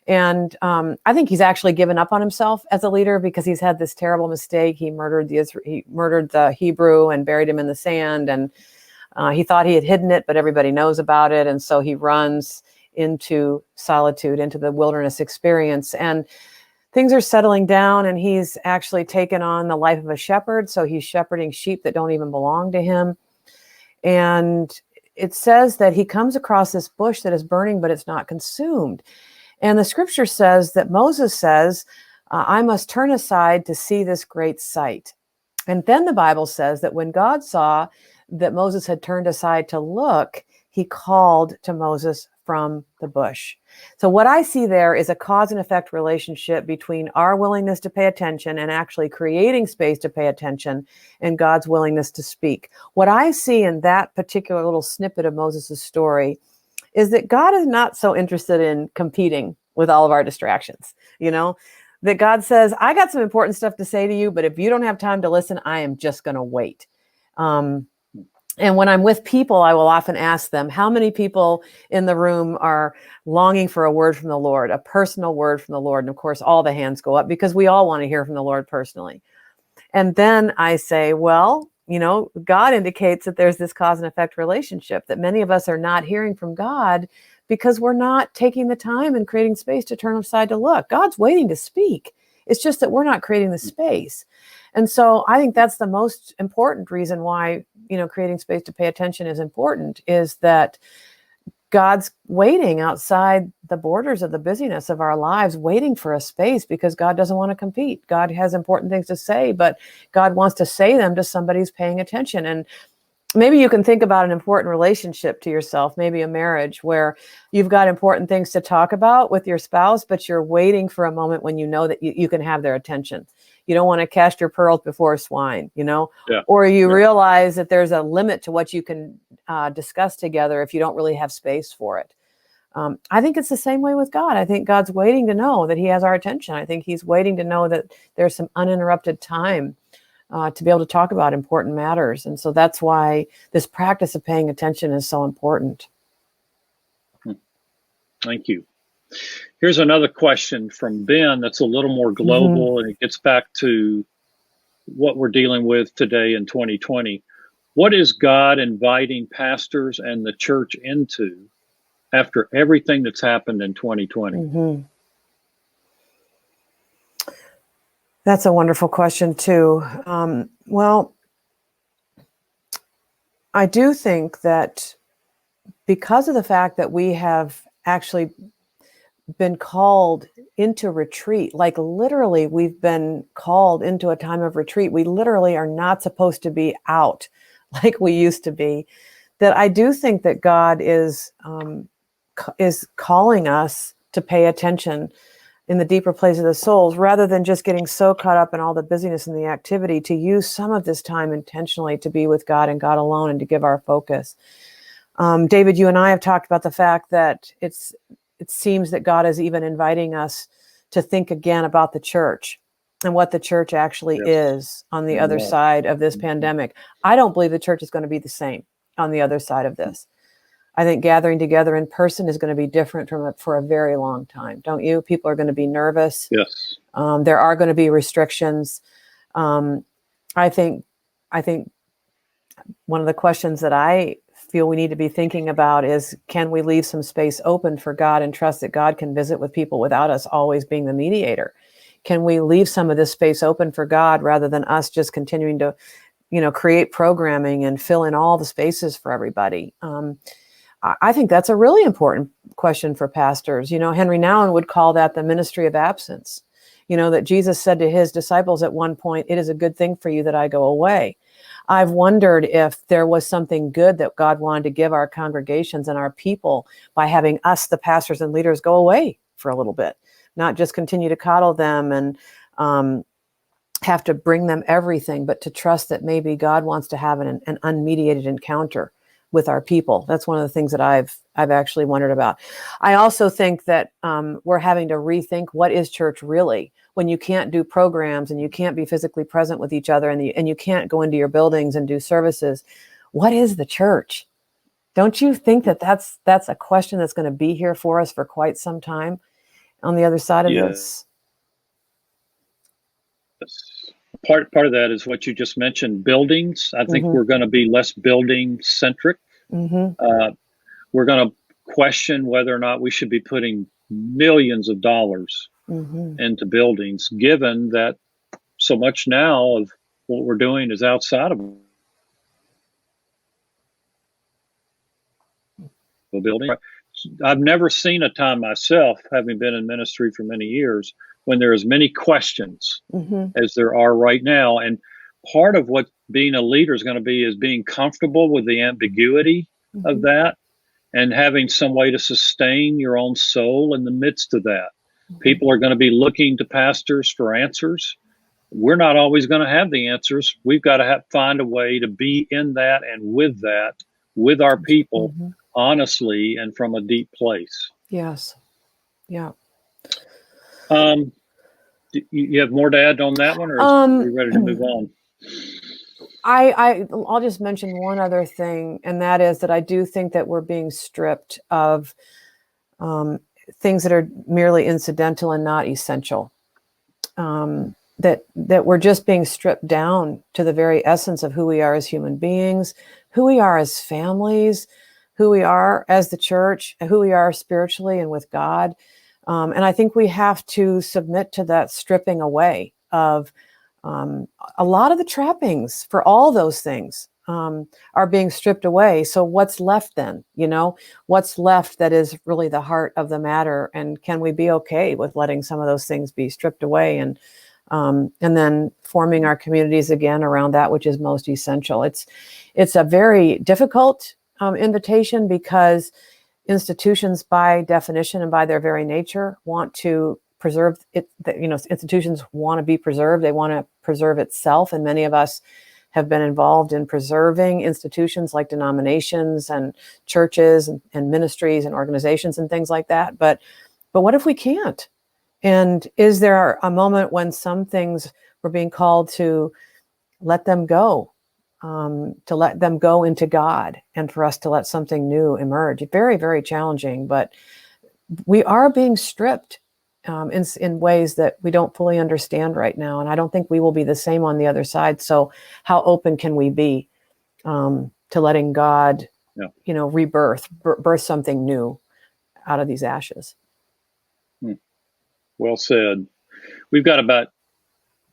And I think he's actually given up on himself as a leader because he's had this terrible mistake. He murdered the Hebrew and buried him in the sand. And he thought he had hidden it, but everybody knows about it. And so he runs into solitude, into the wilderness experience. And things are settling down, and he's actually taken on the life of a shepherd. So he's shepherding sheep that don't even belong to him. And it says that he comes across this bush that is burning, but it's not consumed. And the scripture says that Moses says, I must turn aside to see this great sight. And then the Bible says that when God saw that Moses had turned aside to look, he called to Moses from the bush. So what I see there is a cause and effect relationship between our willingness to pay attention and actually creating space to pay attention and God's willingness to speak. What I see in that particular little snippet of Moses' story is that God is not so interested in competing with all of our distractions, that God says, I got some important stuff to say to you, but if you don't have time to listen, I am just going to wait. And when I'm with people, I will often ask them, how many people in the room are longing for a word from the Lord, a personal word from the Lord? And of course, all the hands go up because we all want to hear from the Lord personally. And then I say, well, God indicates that there's this cause and effect relationship, that many of us are not hearing from God because we're not taking the time and creating space to turn aside to look. God's waiting to speak. It's just that we're not creating the space. And so I think that's the most important reason why, creating space to pay attention is important, is that God's waiting outside the borders of the busyness of our lives, waiting for a space because God doesn't want to compete. God has important things to say, but God wants to say them to somebody who's paying attention. And maybe you can think about an important relationship to yourself, maybe a marriage where you've got important things to talk about with your spouse, but you're waiting for a moment when you know that you can have their attention. You don't want to cast your pearls before swine, Yeah. or you realize that there's a limit to what you can discuss together if you don't really have space for it. I think it's the same way with God. I think God's waiting to know that he has our attention. I think he's waiting to know that there's some uninterrupted time to be able to talk about important matters. And so that's why this practice of paying attention is so important. Thank you. Here's another question from Ben that's a little more global, and it gets back to what we're dealing with today in 2020. What is God inviting pastors and the church into after everything that's happened in 2020? That's a wonderful question, too. Well, I do think that because of the fact that we have actually been called into retreat, like literally we've been called into a time of retreat. We literally are not supposed to be out like we used to be. That I do think that God is calling us to pay attention in the deeper place of the souls, rather than just getting so caught up in all the busyness and the activity, to use some of this time intentionally to be with God and God alone and to give our focus. David, you and I have talked about the fact that it seems that God is even inviting us to think again about the church and what the church actually is on the other side of this pandemic. I don't believe the church is going to be the same on the other side of this. I think gathering together in person is going to be different for a very long time. Don't you? People are going to be nervous. Yes. There are going to be restrictions. I think one of the questions that I feel we need to be thinking about is, can we leave some space open for God and trust that God can visit with people without us always being the mediator? Can we leave some of this space open for God rather than us just continuing to, create programming and fill in all the spaces for everybody? I think that's a really important question for pastors. Henry Nouwen would call that the ministry of absence. That Jesus said to his disciples at one point, "It is a good thing for you that I go away." I've wondered if there was something good that God wanted to give our congregations and our people by having us, the pastors and leaders, go away for a little bit, not just continue to coddle them and have to bring them everything, but to trust that maybe God wants to have an unmediated encounter with our people. That's one of the things that I've actually wondered about. I also think that we're having to rethink, what is church really, when you can't do programs and you can't be physically present with each other and you can't go into your buildings and do services. What is the church? Don't you think that that's a question that's going to be here for us for quite some time on the other side of this? Part of that is what you just mentioned, buildings. I think we're going to be less building centric. We're going to question whether or not we should be putting millions of dollars into buildings, given that so much now of what we're doing is outside of a building. I've never seen a time myself, having been in ministry for many years, when there are as many questions as there are right now. And part of what being a leader is going to be is being comfortable with the ambiguity of that and having some way to sustain your own soul in the midst of that. People are going to be looking to pastors for answers. We're not always going to have the answers. We've got to find a way to be in that and with our people, honestly, and from a deep place. Yes. Yeah. You have more to add on that one, or are you ready to move on? I'll just mention one other thing, and that is that I do think that we're being stripped of things that are merely incidental and not essential. That we're just being stripped down to the very essence of who we are as human beings, who we are as families, who we are as the church, who we are spiritually and with God. And I think we have to submit to that stripping away of a lot of the trappings for all those things are being stripped away. So what's left then? What's left that is really the heart of the matter? And can we be okay with letting some of those things be stripped away and and then forming our communities again around that which is most essential. It's a very difficult invitation, because institutions, by definition and by their very nature, want to preserve it. Institutions want to be preserved. They want to preserve itself, and many of us have been involved in preserving institutions like denominations and churches and ministries and organizations and things like that. But what if we can't? And is there a moment when some things we're being called to let them go, to let them go into God, and for us to let something new emerge? Very, very challenging, but we are being stripped in ways that we don't fully understand right now. And I don't think we will be the same on the other side. So how open can we be to letting God, birth something new out of these ashes? Well said. We've got about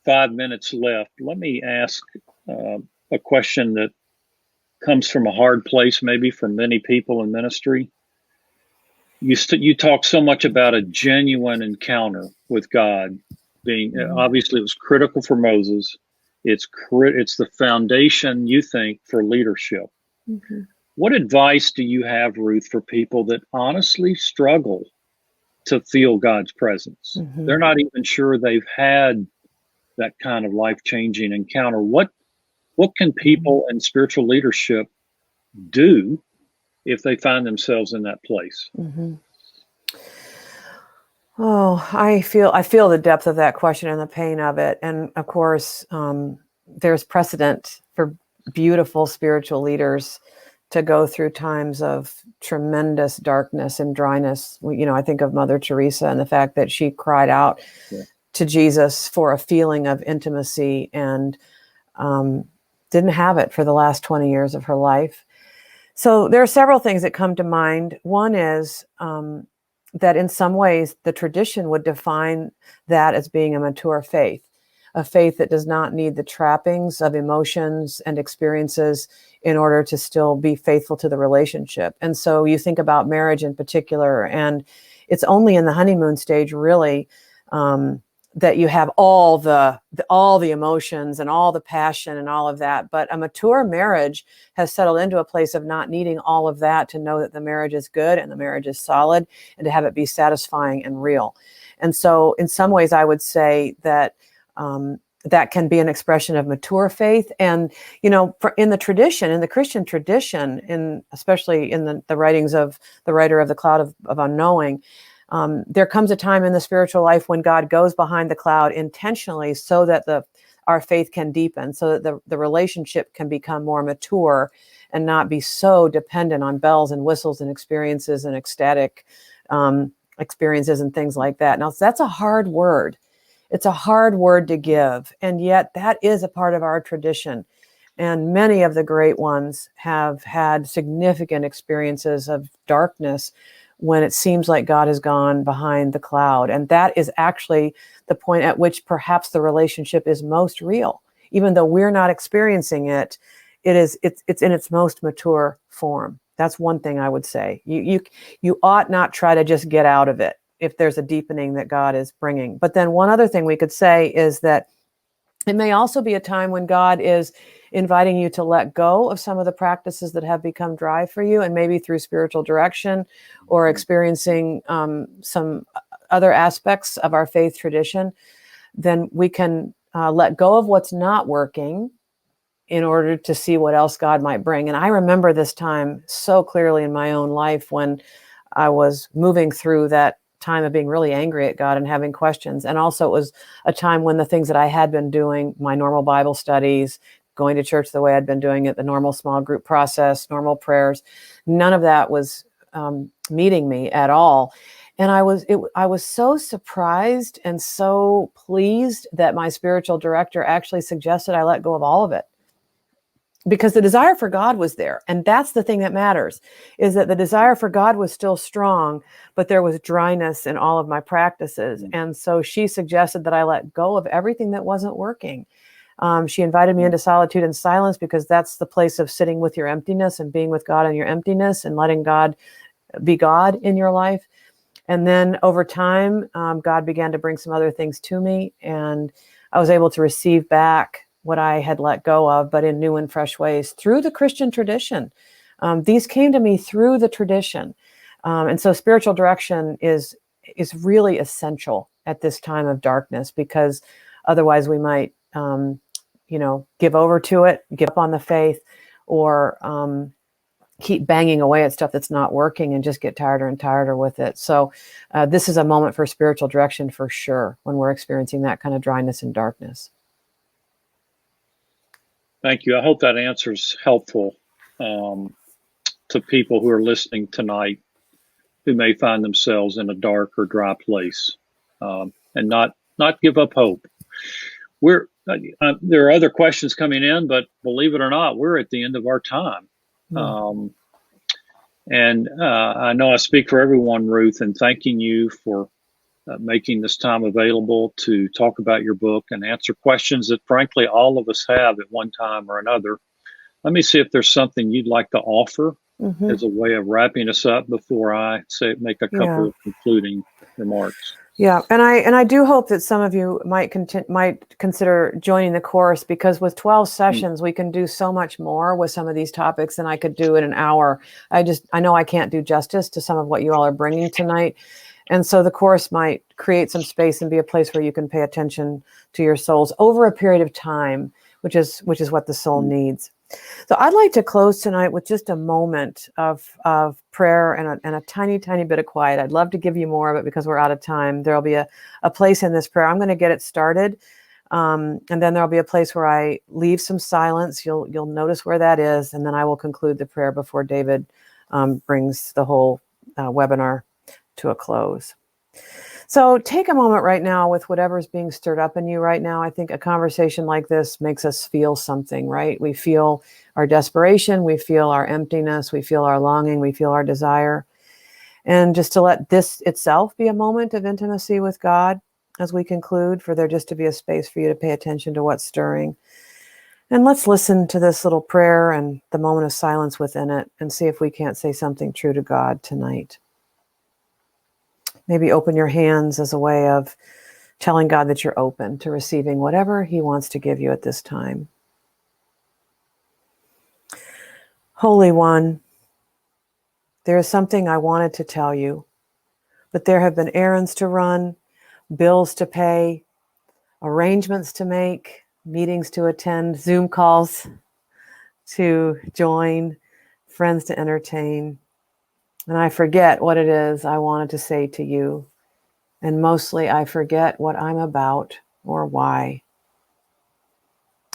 5 minutes left. Let me ask a question that comes from a hard place, maybe for many people in ministry. You talk so much about a genuine encounter with God being, obviously it was critical for Moses. It's the foundation, you think, for leadership. Mm-hmm. What advice do you have, Ruth, for people that honestly struggle to feel God's presence? Mm-hmm. They're not even sure they've had that kind of life-changing encounter. What can people in spiritual leadership do if they find themselves in that place? Mm-hmm. Oh, I feel the depth of that question and the pain of it. And of course, there's precedent for beautiful spiritual leaders to go through times of tremendous darkness and dryness. I think of Mother Teresa and the fact that she cried out to Jesus for a feeling of intimacy, and didn't have it for the last 20 years of her life. So there are several things that come to mind. One is that in some ways the tradition would define that as being a mature faith, a faith that does not need the trappings of emotions and experiences in order to still be faithful to the relationship. And so you think about marriage in particular, and it's only in the honeymoon stage, really, that you have all the emotions and all the passion and all of that. But a mature marriage has settled into a place of not needing all of that to know that the marriage is good and the marriage is solid, and to have it be satisfying and real. And so in some ways, I would say that that can be an expression of mature faith. And, in the tradition, in the Christian tradition, especially in the writings of the writer of the Cloud of Unknowing, there comes a time in the spiritual life when God goes behind the cloud intentionally so that our faith can deepen, so that the relationship can become more mature and not be so dependent on bells and whistles and experiences and ecstatic experiences and things like that. Now, that's a hard word. It's a hard word to give, and yet that is a part of our tradition. And many of the great ones have had significant experiences of darkness when it seems like God has gone behind the cloud. And that is actually the point at which perhaps the relationship is most real. Even though we're not experiencing it, it's in its most mature form. That's one thing I would say. You ought not try to just get out of it if there's a deepening that God is bringing. But then one other thing we could say is that it may also be a time when God is inviting you to let go of some of the practices that have become dry for you, and maybe through spiritual direction or experiencing some other aspects of our faith tradition, then we can let go of what's not working in order to see what else God might bring. And I remember this time so clearly in my own life when I was moving through that time of being really angry at God and having questions. And also it was a time when the things that I had been doing, my normal Bible studies, going to church the way I'd been doing it, the normal small group process, normal prayers, none of that was meeting me at all. And I was so surprised and so pleased that my spiritual director actually suggested I let go of all of it, because the desire for God was there. And that's the thing that matters, is that the desire for God was still strong, but there was dryness in all of my practices. And so she suggested that I let go of everything that wasn't working. She invited me into solitude and silence, because that's the place of sitting with your emptiness and being with God in your emptiness and letting God be God in your life. And then over time, God began to bring some other things to me. And I was able to receive back what I had let go of, but in new and fresh ways through the Christian tradition. These came to me through the tradition. And so spiritual direction is really essential at this time of darkness, because otherwise we might, give over to it, give up on the faith, or keep banging away at stuff that's not working and just get tireder and tireder with it. So this is a moment for spiritual direction for sure when we're experiencing that kind of dryness and darkness. Thank you. I hope that answer is helpful to people who are listening tonight who may find themselves in a dark or dry place, and not give up hope. There are other questions coming in, but believe it or not, we're at the end of our time. And I know I speak for everyone, Ruth, in thanking you for making this time available to talk about your book and answer questions that, frankly, all of us have at one time or another. Let me see if there's something you'd like to offer as a way of wrapping us up before I make a couple of concluding remarks. Yeah, and I do hope that some of you might consider joining the course, because with 12 sessions we can do so much more with some of these topics than I could do in an hour. I know I can't do justice to some of what you all are bringing tonight, and so the course might create some space and be a place where you can pay attention to your souls over a period of time, which is what the soul needs. So I'd like to close tonight with just a moment of prayer and a tiny, tiny bit of quiet. I'd love to give you more of it because we're out of time. There'll be a place in this prayer. I'm going to get it started. And then there'll be a place where I leave some silence. You'll notice where that is. And then I will conclude the prayer before David brings the whole webinar to a close. So take a moment right now with whatever's being stirred up in you right now. I think a conversation like this makes us feel something, right? We feel our desperation, we feel our emptiness, we feel our longing, we feel our desire. And just to let this itself be a moment of intimacy with God as we conclude, for there just to be a space for you to pay attention to what's stirring. And let's listen to this little prayer and the moment of silence within it and see if we can't say something true to God tonight. Maybe open your hands as a way of telling God that you're open to receiving whatever He wants to give you at this time. Holy One, there is something I wanted to tell you, but there have been errands to run, bills to pay, arrangements to make, meetings to attend, Zoom calls to join, friends to entertain. And I forget what it is I wanted to say to you. And mostly I forget what I'm about or why.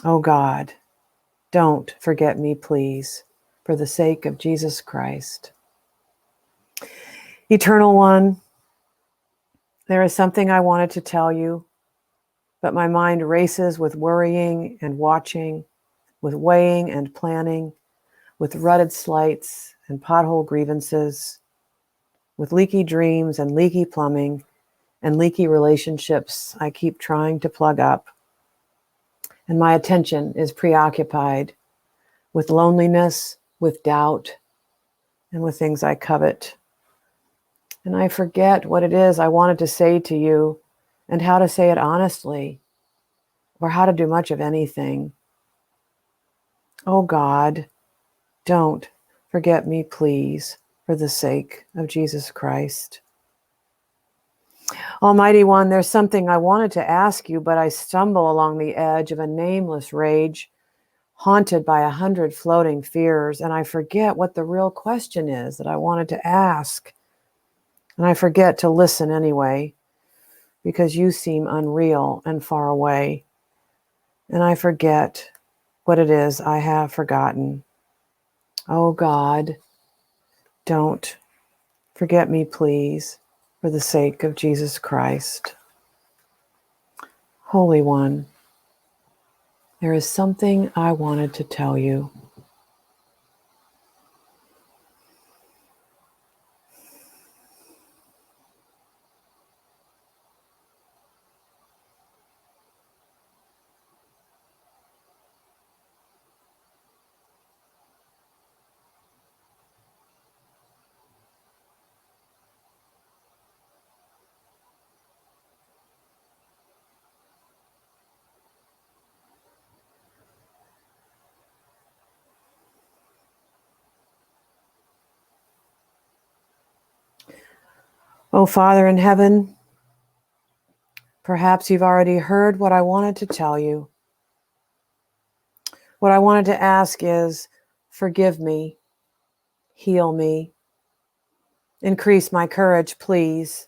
Oh God, don't forget me, please, for the sake of Jesus Christ. Eternal One, there is something I wanted to tell you, but my mind races with worrying and watching, with weighing and planning, with rutted slights and pothole grievances, with leaky dreams and leaky plumbing and leaky relationships I keep trying to plug up. And my attention is preoccupied with loneliness, with doubt, and with things I covet. And I forget what it is I wanted to say to you and how to say it honestly, or how to do much of anything. Oh God, don't forget me, please, for the sake of Jesus Christ. Almighty One, there's something I wanted to ask you, but I stumble along the edge of a nameless rage, haunted by 100 floating fears, and I forget what the real question is that I wanted to ask. And I forget to listen anyway, because you seem unreal and far away. And I forget what it is I have forgotten. Oh God, don't forget me, please, for the sake of Jesus Christ. Holy One, there is something I wanted to tell you. Oh, Father in heaven, perhaps you've already heard what I wanted to tell you. What I wanted to ask is, forgive me, heal me, increase my courage, please.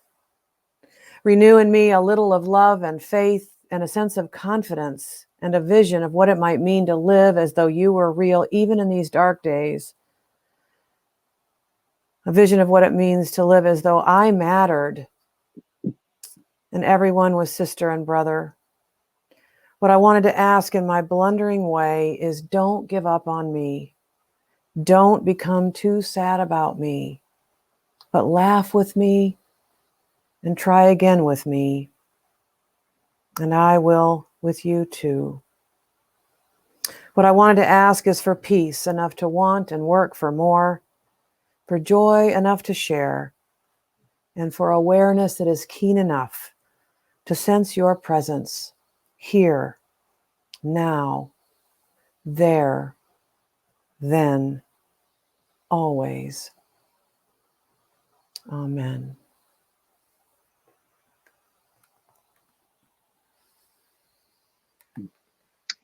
Renew in me a little of love and faith and a sense of confidence and a vision of what it might mean to live as though you were real, even in these dark days. A vision of what it means to live as though I mattered and everyone was sister and brother. What I wanted to ask in my blundering way is, don't give up on me. Don't become too sad about me, but laugh with me and try again with me. And I will with you too. What I wanted to ask is for peace enough to want and work for more, for joy enough to share, and for awareness that is keen enough to sense your presence here, now, there, then, always. Amen.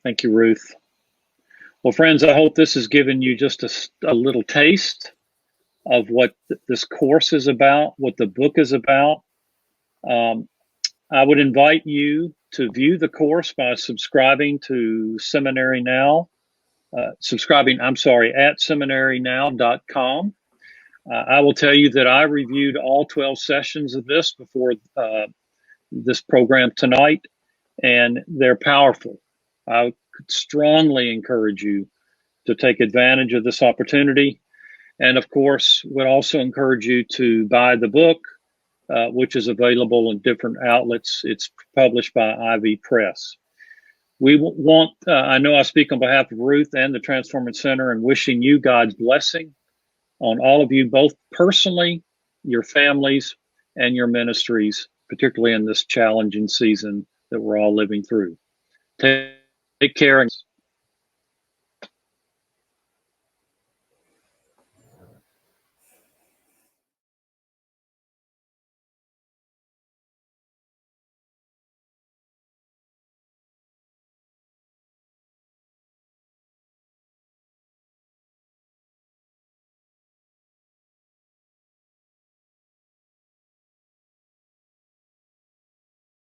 Thank you, Ruth. Well, friends, I hope this has given you just a little taste of what this course is about, what the book is about. I would invite you to view the course by subscribing to Seminary Now, at seminarynow.com. I will tell you that I reviewed all 12 sessions of this before this program tonight, and they're powerful. I could strongly encourage you to take advantage of this opportunity. And of course, would also encourage you to buy the book, which is available in different outlets. It's published by Ivy Press. We want, I know I speak on behalf of Ruth and the Transforming Center, and wishing you God's blessing on all of you, both personally, your families, and your ministries, particularly in this challenging season that we're all living through. Take care.